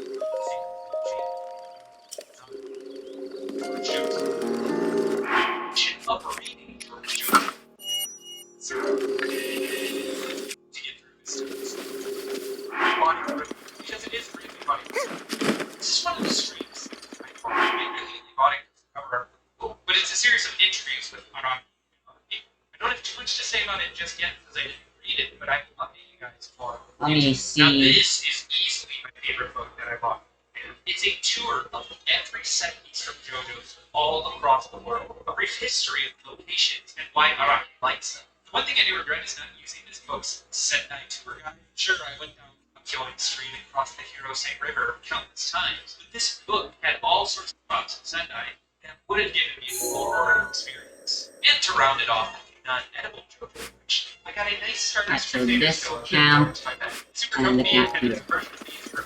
Of reading George Joestar. Because it is really funny. This is one of the streams I really bought it to cover our but it's a series of interviews with Araki. I don't have too much to say about it just yet because I didn't read it, but I can update you guys for it. Let me Now see. this is easily my favorite book that I bought. It's a tour of every set piece from JoJo's all across the world, a brief history of locations and why Araki likes them. The one thing I do regret is not using this book's Sendai tour guide. Sure, I went down a Kyoin Stream and crossed the Hirose River countless times, but this book had all sorts of props in Sendai that would have given me a full Roraima experience. And to round it off, non-edible JoJo, which I got a nice start as Actually, this camp Super and the Company camp had here. its version of these for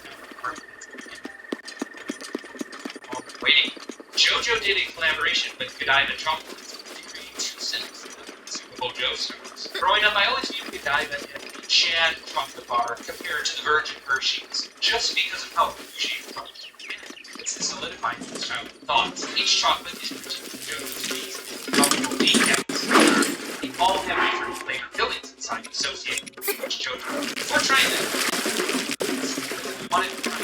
waiting. JoJo did a collaboration with Godiva Chocolates to create 2 cents of Super Bowl Joe stars. Growing up, I always viewed Godiva as the Chad chocolate bar compared to the Virgin Hershey's, just because of how bougie it was. It's the solidifying these childhood thoughts. Each chocolate is particularly JoJo's taste, tropical decals. They all have different flavor fillings inside associated with each JoJo. Before trying them, we wanted to try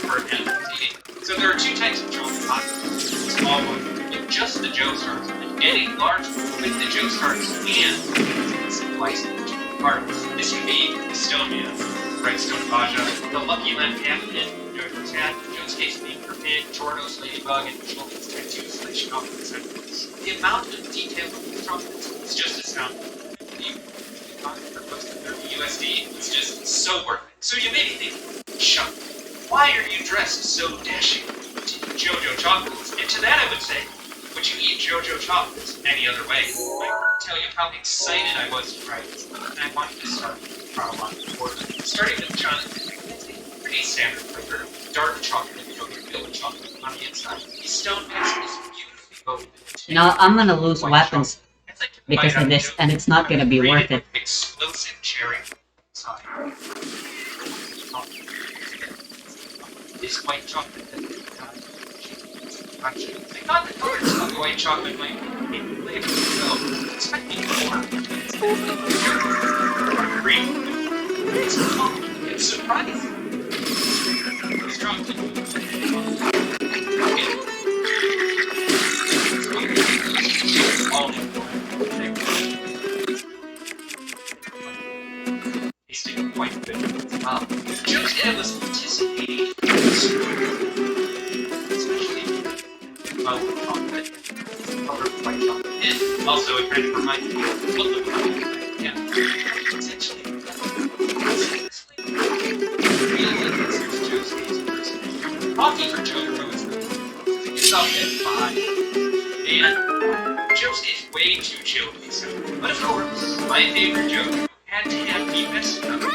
for an eating. So there are 2 types of chocolate hot dogs. Small one with just the Joe Stars, and a large one with the Joe Stars and slices of parts. This would be Estonia, Redstone Baja, the Lucky Lemon Captain, Jojo's Hat, Joe's Case Being Forbid, Torto's Ladybug, and Children's Tattoos Selection off the centers. The amount of detail of these chocolates is just astounding. For close to 30 USD, it's just so worth it. So you may be thinking, Chuck, why are you dressed so dashing to JoJo chocolates? And to that I would say, would you eat JoJo chocolates any other way? I tell you how excited I was to try this, and I wanted to start with chronological order. Starting with Jonathan, it's a pretty standard flavor, dark chocolate, yogurt-filled chocolate on the inside. The stone mix is beautifully woven. You know, I'm gonna lose White weapons chocolate. It's like because of this, and it's not gonna be worth it. Explosive cherry inside. This white chocolate that actually, I thought the colors of the white chocolate might be flavor, so expecting more. Green. It's cold. It's surprising. It's chocolate. All tasting quite good. Just I was anticipating, especially chocolate, color of white chocolate, and also it kind of reminds me of what the chocolate, yeah. Essentially, real it's Joe's taste person. Coffee for JoJo is it's up at 5. man. Jokes is way too chill to be simple. But of course, my favorite joke had to have the best number.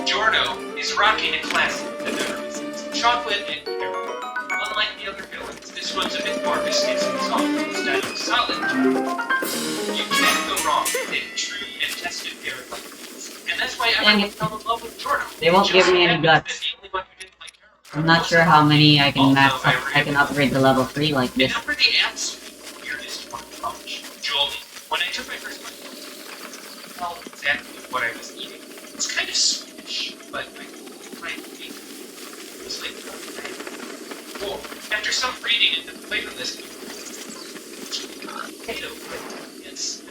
Jordo is rocking a classic that never misses. Chocolate and caramel. Unlike the other villains, this one's a bit more viscous and soft instead of solid. You can't go wrong with a true and tested parrot like this. And that's why everyone fell in love with Jordo. They won't give me any guts. The only one who didn't like caramel. I'm not sure how many I can max up. I can upgrade to level 3 like And this. now for the absolute weirdest one in college. Jolie. When I took my first bite, I tell exactly what I was eating. It's kind of sweetish, but I think it was like well, after some reading into the flavor list, potato flavor. It's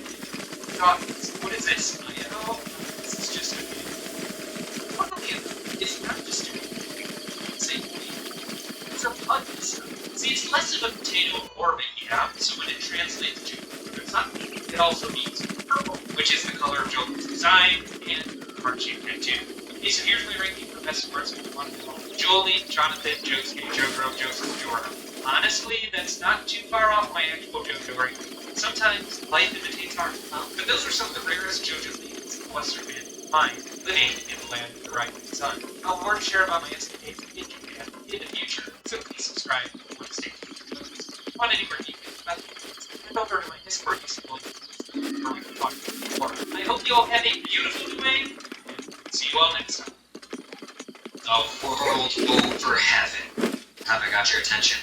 what is this? Oh, this is just a luckily it's not just a it's a bug. See, it's less of a potato or yeah, so when it translates to something, it also means purple, which is the color of Joker's design and heart-shaped tattoo. Okay, so here's my ranking for best words of one Jolie, Jonathan, Josuke, Jotaro, Joseph, Jordan. Honestly, that's not too far off my actual JoJo ranking. Sometimes life imitates art, but those are some of the rarest JoJo themes in Western man mind living in the land of the rising sun. I'll more to share about my escapades in Japan in the future, so please subscribe if you want to stay tuned. Want any more details about these? Head over to my Discord useful where we can talk more. I hope you all have a beautiful new day, and see you all next time. The world over heaven. Have I got your attention?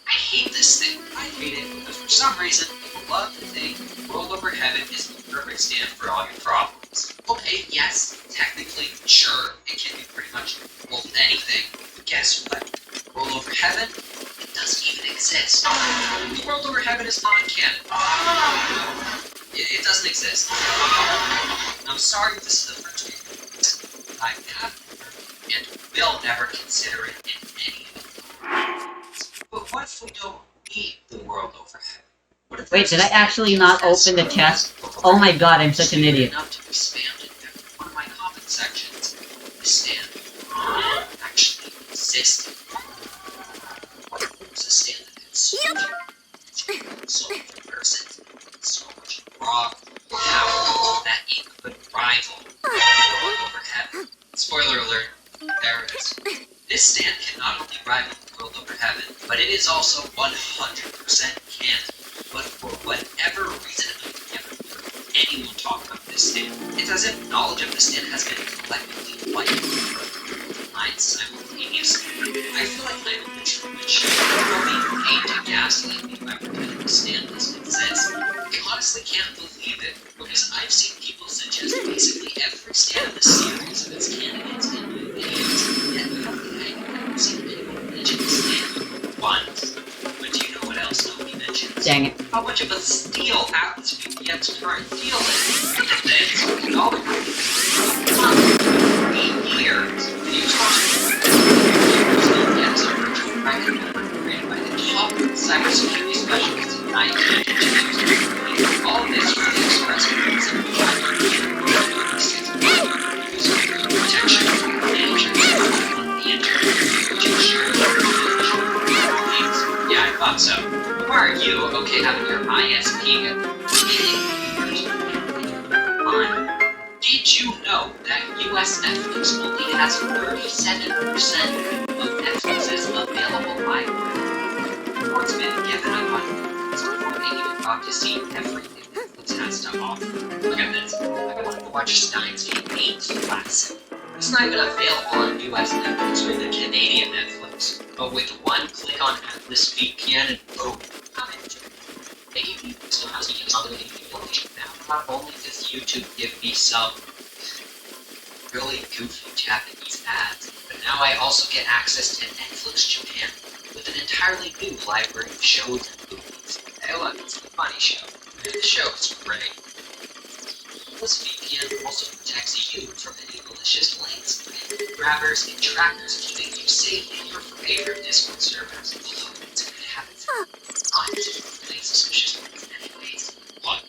I hate this thing. I hate it because for some reason people love to think world over heaven is the perfect stand for all your problems. Okay, yes, technically, sure, it can be pretty much both anything, but guess what? World over heaven? It doesn't even exist. The world over heaven is non-canon. It doesn't exist. I'm sorry if this is the first week. I have and will never consider it in any of. But what if we don't need the world over heaven? What if Wait, did I there's actually not just open the chest? Oh my god, I'm such an big idiot. enough to be spammed in every one of my comment sections. This stand actually existed. What if there was a stand that had so much person, so much raw power that it could rival the world over heaven? Spoiler alert, there it is. This stand can not only rival the world over heaven, but it is also 100% canon. But for whatever reason, I've never heard anyone talk about this stand. It's as if knowledge of the stand has been collectively wiped from minds simultaneously. I feel like I'm in the Truman Show. I'll be paid to gaslight me by pretending the stand doesn't exist. I honestly can't believe it, because I've seen people suggest basically every stand in the series of its candidates in my videos, yet I've never seen anyone mention the stand once. But do you know what else nobody mentions? Dang it. How much of a steal Atlas VPN's current deal is? It's all the years. The VPNs are virtual private network created by the top cybersecurity specialists in 1992. All of this for the express purpose of protection on the internet, which ensures yeah, I thought so. Why are you okay having your ISP Did you know that US Netflix only has 37% of Netflix's available library? Reports been given up on Netflix before they even got to see everything Netflix has to offer. Look at this. I wanted to watch Steins Gate 8 last. It's not even available on US Netflix or the Canadian Netflix. But with one click on Atlas VPN and boom, I'm into it. Maybe still has to get something now. Not only does YouTube give me some really goofy Japanese ads, but now I also get access to Netflix Japan with an entirely new library of shows and movies. Hey look, it's a funny show. The show is great. This VPN also protects you from any malicious links, grabbers, and trackers, keeping you safe in your favorite Discord servers. Although it's gonna happen on really suspicious ones anyways. Look,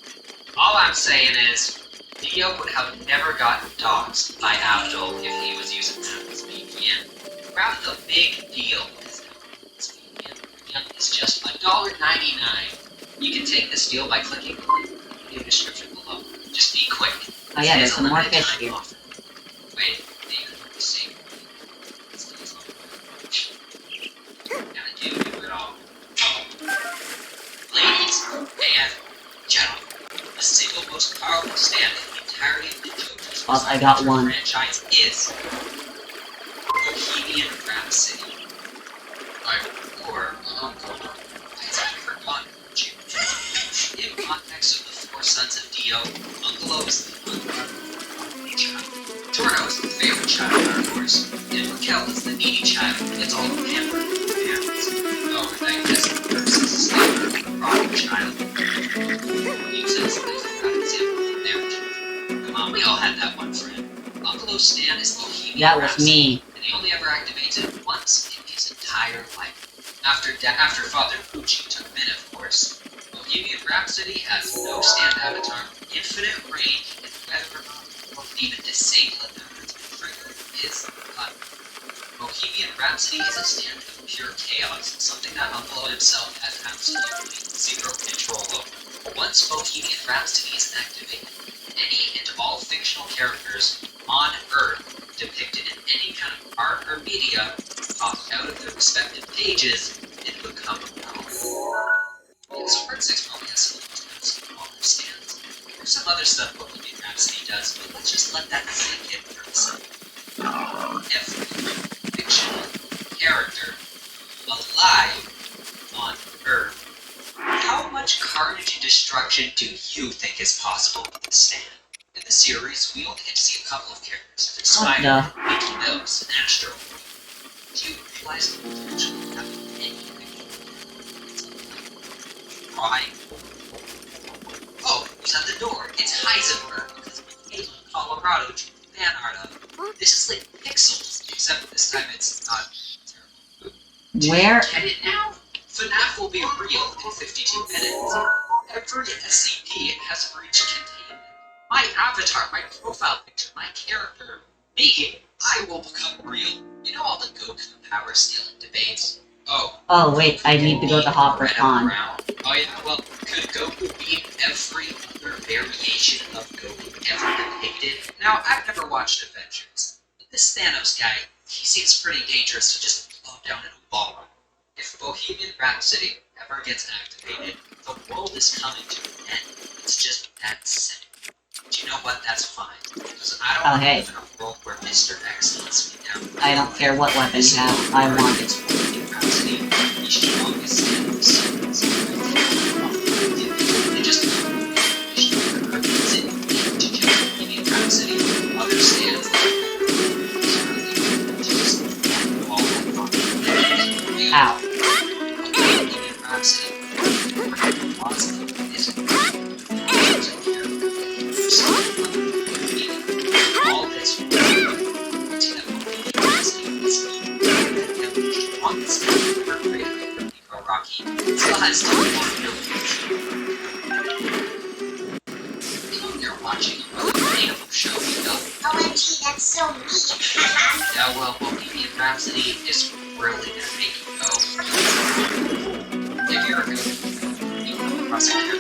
all I'm saying is, Theo would have never gotten doxxed by Abdul if he was using Atlas VPN. Rather the big deal is Atlas VPN is just $1 $1.99. You can take this deal by clicking the link in the description below. Just be quick. Oh yeah, there's It's some a more limited fish time here. offer. Wait, you can see. Gotta do it all. Ladies and gentlemen, the single most powerful stand in the entirety of the JoJo's Well, I got one. franchise is Bohemian Rhapsody. Or Uncle. I forgot you. In context of the four sons of Dio, Uncle is the unloved child. Torno is the favorite child, of course, and Raquel is the needy child who gets all the pampered from the parents. Oh, and I guess the first is the rotten child. You said there's a bad example of marriage. Come on, we all had that one friend. Uncle Stan is Bohemian That was Rhapsody, me. and he only ever activates it once in his entire life. After Father Pucci took him in, of course. Bohemian Rhapsody has no stand avatar, infinite range, and whether or not you won't even disable it after it's been triggered is fun. Bohemian Rhapsody is a stand of pure chaos, something that Uncle himself has absolutely zero control over. Once Bohemian Rhapsody is activated, any and all fictional characters on Earth depicted in any kind of art or media pop out of their respective pages and become powerful. And Sword 6 probably has some smaller stands. There's some other stuff Bohemian Rhapsody does, but let's just let that sink in for a second. Every fictional character alive on Earth. How much carnage and destruction do you think is possible with the stand? In the series, we only get to see a couple of characters. There's What Spider, the? Mickey Mouse, and Astro. Do you realize the potential of having anything? Crying. Oh, who's at the door? It's Heisenberg, because we came to Colorado to fan art of. This is like Pixels, except this time it's not terrible. Do Where? you get it now? FNAF will be real in 52 minutes. Every SCP has reached containment. My avatar, my profile picture, my character, me, I will become real. You know all the Goku power stealing debates? Oh. Oh wait, I need to go to Hopper Con. Oh yeah, well, could Goku beat every other variation of Goku ever depicted? Now, I've never watched Avengers, but this Thanos guy, he seems pretty dangerous to just blow down in a ball. If Bohemian Rhapsody ever gets activated, the world is coming to an end. It's just that simple. Do you know what? That's fine. Because I don't Oh, hey. live in a world where Mr. X lets me down. I don't care what weapon you have. I want It's it. Bohemian Rhapsody, the strongest stand of sequence. They just Bohemian Rhapsody, other stands Ow. Bohemian Rhapsody. Lots of people all this Rocky still has to you're watching a really relatable show, you know. OMG, that's so mean. Yeah, well, Bohemian Rhapsody is really gonna make you go. If you're a good prosecutor,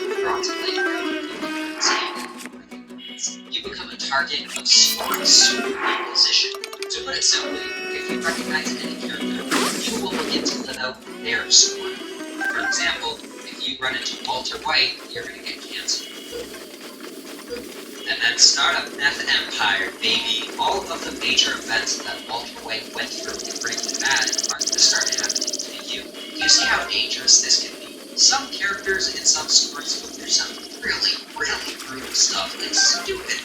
you become a target of scorn's position. To put it simply, if you recognize any character, you will begin to live out their scorn. For example, if you run into Walter White, you're going to get cancer. And then start up Meth Empire, baby. All of the major events that Walter White went through in Breaking Bad are going to start happening to you. You see how dangerous this can be? Some characters in some stories go through some really, really brutal stuff, like stupid.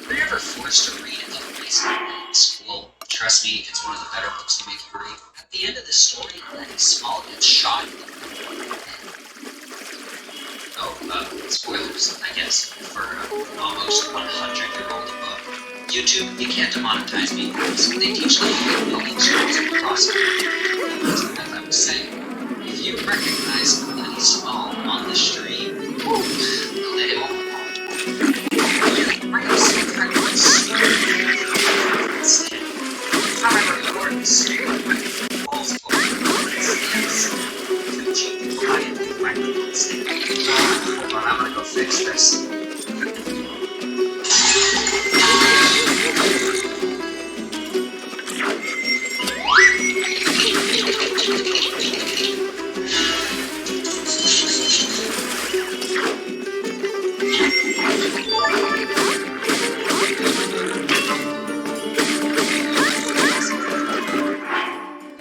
Were you ever forced to read a recent in school? Trust me, it's one of the better books to make you read. At the end of the story, Lenny Small gets shot. Spoilers, I guess, for an almost 100-year-old book. YouTube, you can't demonetize me because they teach little building stories across it. As I was saying, if you recognize Lenny Small on the street, however, it works. Falls for it. fix this.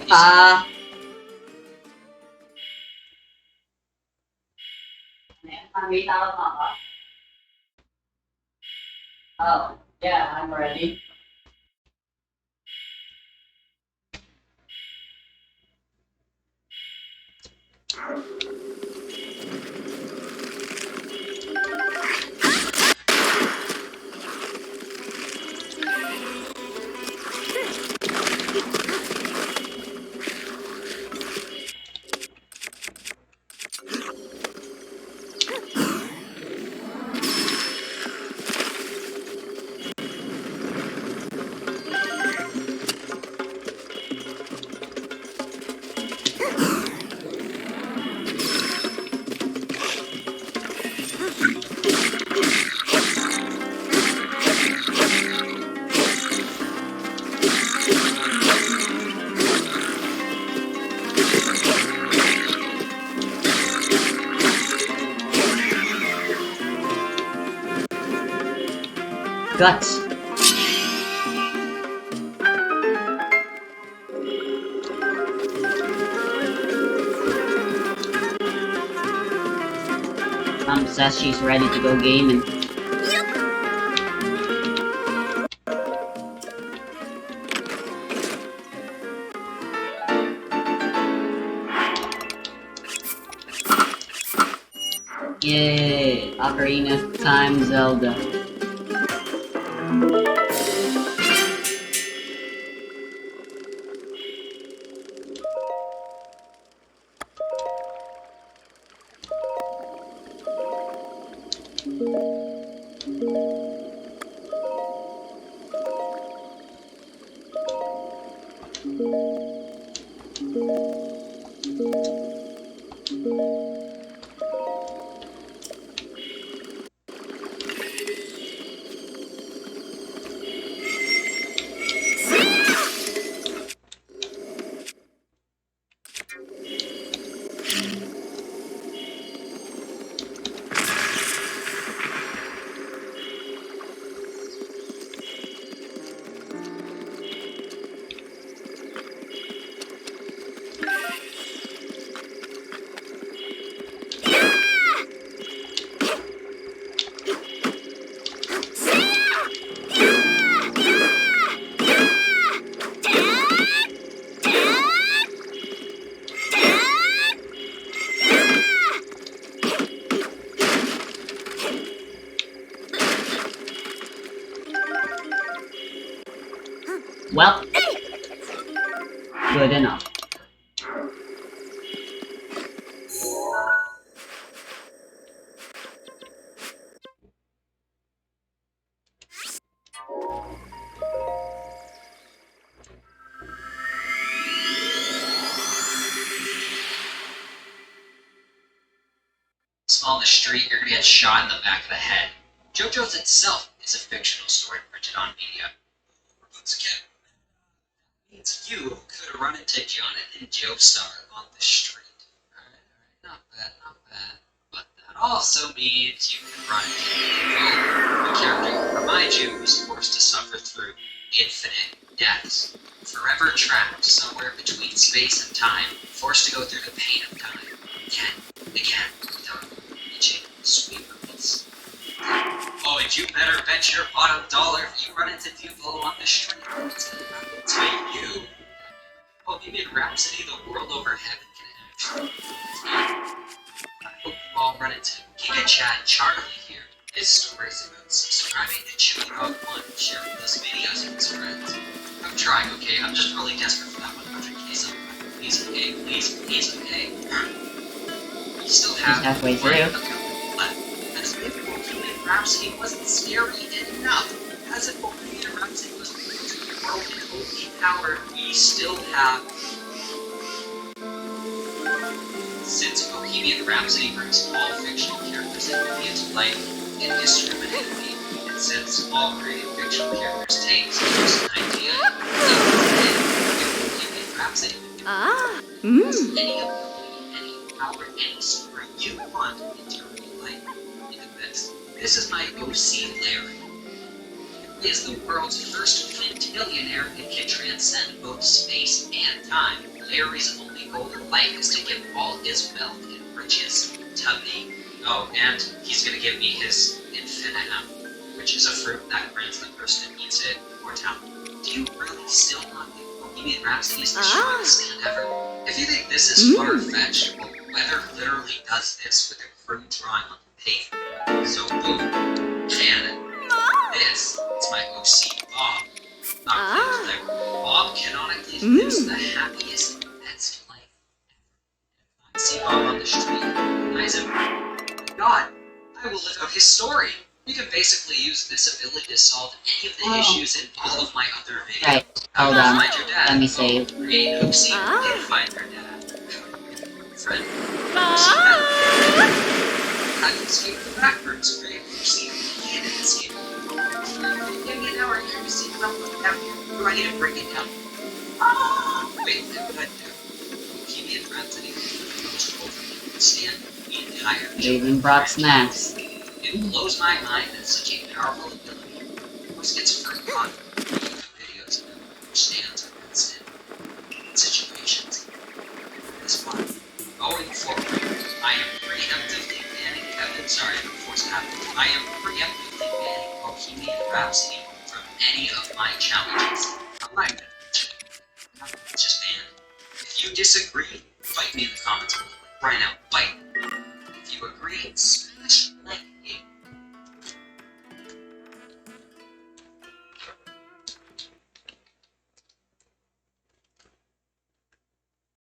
Ah. Oh, yeah, I'm ready. Guts. Mom says she's ready to go gaming. Yay! Ocarina of Time Zelda. Well, good enough. On the street, you're gonna get shot in the back of the head. JoJo's itself is a fictional story printed on media. Once again, means you could run into Jonathan Joestar on the street. Alright, not bad, not bad. But that also means you can run into Vogue, the character who, remind you, was forced to suffer through infinite deaths. Forever trapped somewhere between space and time, forced to go through the pain of time. Again, without reaching sweet release. Oh, and you better bet your bottom dollar if you run into people on the street, what's gonna happen to you? Bohemian Rhapsody, the world over heaven can actually be. I hope you all run into Giga Chad Charlie here. His story is about subscribing to Chewy Dog 1 and sharing those videos with his friends. I'm trying, okay? I'm just really desperate for that 100k sub. Please, okay? Please, okay? You still have halfway through. Left. As if Bohemian Rhapsody wasn't scary enough. As if Bohemian Rhapsody was broken, overpowered, we still have. Since Bohemian Bohemian Rhapsody brings all fictional characters that movie into life indiscriminately, and since all creative fictional characters take the first idea, Bohemian Rhapsody any ability, any power, any super you want into real life. Think of this. This is my OC Larry. He is the world's first quintillionaire and can transcend both space and time. Larry's only goal in life is to give all his wealth and riches to me. Oh, and he's gonna give me his infinitum, which is a fruit that grants the person that eats it immortality. Do you really still not think Bohemian Rhapsody is the strongest stand ever? If you think this is far-fetched, well, Weather literally does this with a crude drawing on the pavement. So boom, canon. This is my OC Bob. Not Larry. Bob canonically lives the happiest and best life ever. If I see Bob on the street and recognize him, oh my God, I will live out his story. You can basically use this ability to solve any of the issues in all of my other videos. Right, How hold to on. find your dad. Let me save. Create OC and find your dad. Friend. How to escape the backwards. Create OC and escape. Give me an hour here to see how I'm down here. Do I need to break it down? Wait, what did I do? Bohemian Rhapsody is the most overrated stand the entire They even brought snacks. It blows my mind that such a powerful ability always gets forgotten in videos about which stands are instant situations. This one, going forward, I am preemptively banning I am preemptively banning Bohemian Rhapsody from any of my challenges. I'm not gonna it's just banned. If you disagree, fight me in the comments below. Right now, fight. If you agree, smash like.